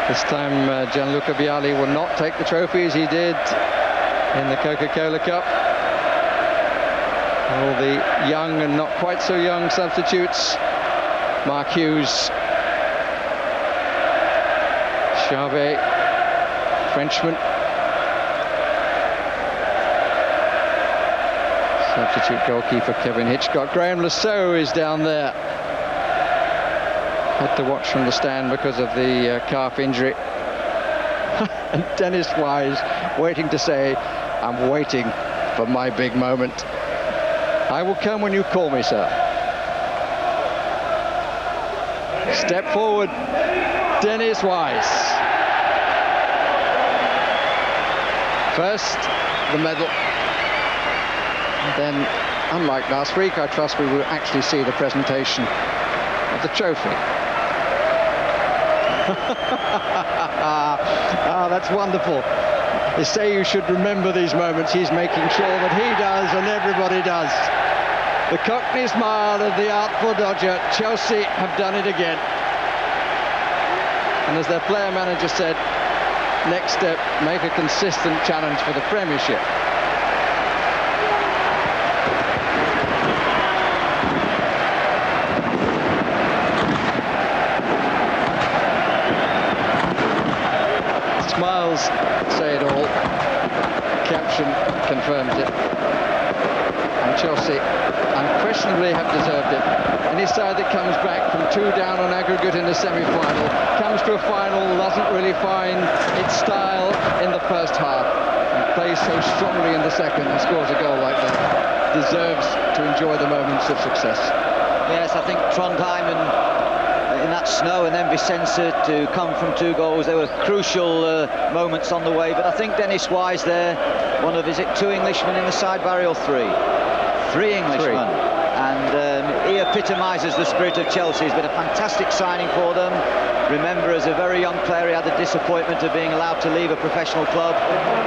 This time Gianluca Vialli will not take the trophy as he did in the Coca-Cola Cup. All the young and not quite so young substitutes. Mark Hughes, Charvet, Frenchman. Substitute goalkeeper Kevin Hitchcock. Graham Lasso is down there. Had to watch from the stand because of the calf injury. And Dennis Wise waiting to say, I'm waiting for my big moment. I will come when you call me, sir. Step forward, Dennis Wise. First, the medal. And then, unlike last week, I trust we will actually see the presentation of the trophy. That's wonderful. They say you should remember these moments. He's making sure that he does and everybody does. The Cockney smile of the Artful Dodger. Chelsea have done it again. And as their player manager said, next step, make a consistent challenge for the Premiership. Smiles say it all. Caption confirms it. And Chelsea unquestionably have deserved it. Any side that comes back from 2 down on aggregate in the semi-final, comes to a final, doesn't really find its style in the first half, and plays so strongly in the second and scores a goal like that, deserves to enjoy the moments of success. Yes, I think Trondheim and in that snow, and then Vicenza to come from 2 goals, they were crucial moments on the way. But I think Dennis Wise there, one of, is it 2 Englishmen in the side, Barry, or 3? 3 Englishmen. And he epitomises the spirit of Chelsea. He's been a fantastic signing for them. Remember, as a very young player, he had the disappointment of being allowed to leave a professional club,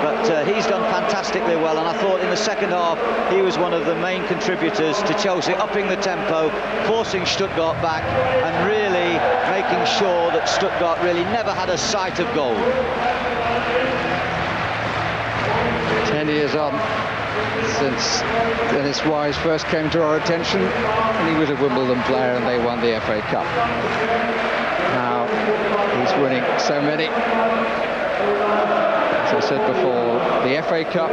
but he's done fantastically well, and I thought in the second half he was one of the main contributors to Chelsea upping the tempo, forcing Stuttgart back, and really making sure that Stuttgart really never had a sight of goal. 10 years on since Dennis Wise first came to our attention, and he was a Wimbledon player and they won the FA Cup. Now he's winning so many. As I said before, the FA Cup,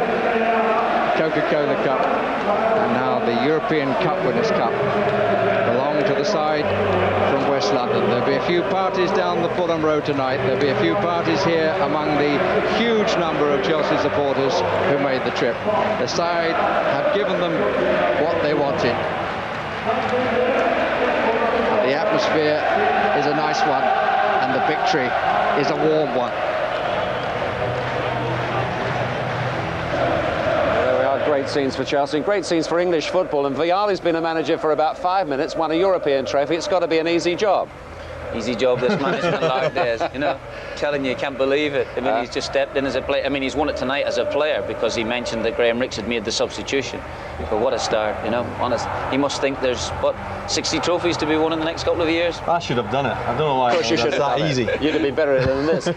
Coca-Cola Cup, and now the European Cup Winners' Cup belong to the side from West London. There'll be a few parties down the Fulham Road tonight. There'll be a few parties here among the huge number of Chelsea supporters who made the trip. The side have given them what they wanted. The atmosphere is a nice one, and the victory is a warm one. There we are, great scenes for Chelsea, great scenes for English football, and Vialli's been a manager for about 5 minutes, won a European trophy. It's got to be an easy job. Easy job, this management nowadays, you know. Telling you can't believe it. I mean, he's just stepped in as a player. I mean, he's won it tonight as a player because he mentioned that Graham Rix had made the substitution. But what a start, you know, honest. He must think there's, what, 60 trophies to be won in the next couple of years? I should have done it. I don't know why. Of course you should have done that easy. You'd have been better than this.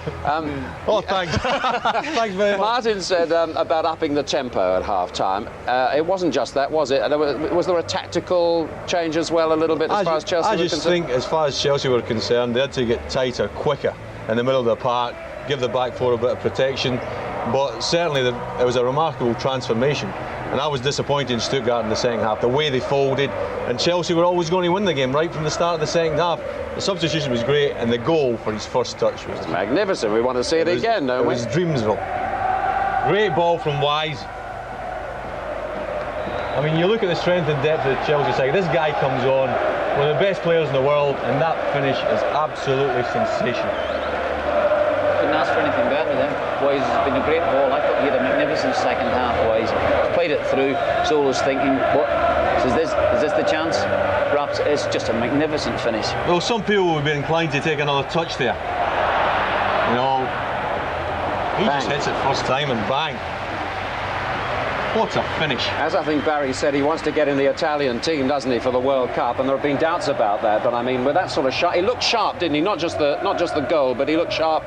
Oh, thanks. Thanks very much. Martin said about upping the tempo at half-time. It wasn't just that, was it? Was there a tactical change as well, a little bit, as far as Chelsea were concerned? I just think, as far as Chelsea were concerned, they had to get tighter, quicker in the middle of the park, give the back four a bit of protection. But certainly it was a remarkable transformation. And I was disappointed in Stuttgart in the second half, the way they folded. And Chelsea were always going to win the game right from the start of the second half. The substitution was great, and the goal for his first touch was magnificent. We want to see it again, don't we? It was Dreamsville. Great ball from Wise. I mean, you look at the strength and depth of the Chelsea side. This guy comes on, one of the best players in the world, and that finish is absolutely sensational. Couldn't ask for anything better then. Wise has been a great ball. I thought he had a magnificent second half. Wise played it through. Zola's thinking, what is this the chance? Perhaps it's just a magnificent finish. Well, some people would be inclined to take another touch there. You know, he just hits it first time and bang. What a finish. As I think Barry said, he wants to get in the Italian team, doesn't he, for the World Cup, and there have been doubts about that, but I mean, with that sort of shot, he looked sharp, didn't he? Not just the goal, but he looked sharp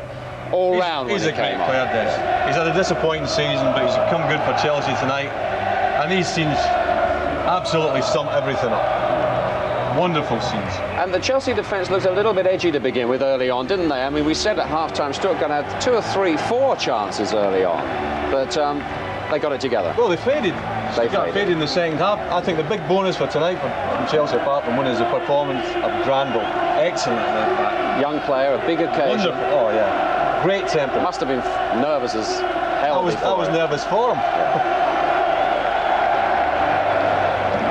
all round. He's a great player, Des. He's had a disappointing season, but he's come good for Chelsea tonight, and these scenes absolutely sum everything up. Wonderful scenes. And the Chelsea defence looked a little bit edgy to begin with early on, didn't they? I mean, we said at half-time Stuttgart had 2 or 3, 4 chances early on, but they got it together. Well, they faded. They faded in the second half. I think the big bonus for tonight from Chelsea, apart from winning, is the performance of Granville. Excellent left back. Young player, a big occasion. Wonderful. Oh, yeah. Great tempo. Must have been nervous as hell. I was nervous for him.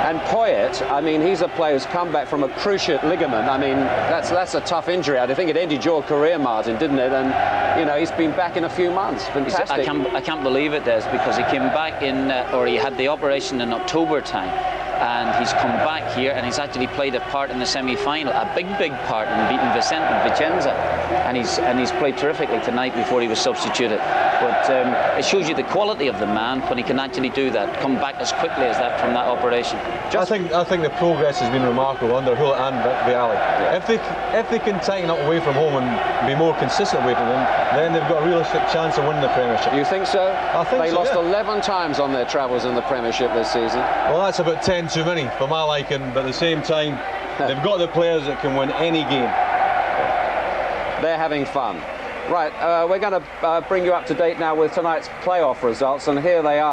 And Poyet, I mean, he's a player who's come back from a cruciate ligament. I mean, that's a tough injury. I think it ended your career, Martin, didn't it? And, you know, he's been back in a few months. Fantastic. I can't believe it, Des, because he came back in, or he had the operation in October time, and he's come back here and he's actually played a part in the semi-final, a big part in beating Vicenza, and he's played terrifically tonight before he was substituted. But it shows you the quality of the man when he can actually do that, come back as quickly as that from that operation. I think the progress has been remarkable under Hull and Vialli. Yeah. If they can tighten up away from home and be more consistent away from home, then they've got a realistic chance of winning the Premiership. You think so? I think they so, lost yeah. 11 times on their travels in the Premiership this season. Well, that's about 10 too many for my liking, but at the same time, they've got the players that can win any game. They're having fun. Right, we're going to bring you up to date now with tonight's playoff results, and here they are.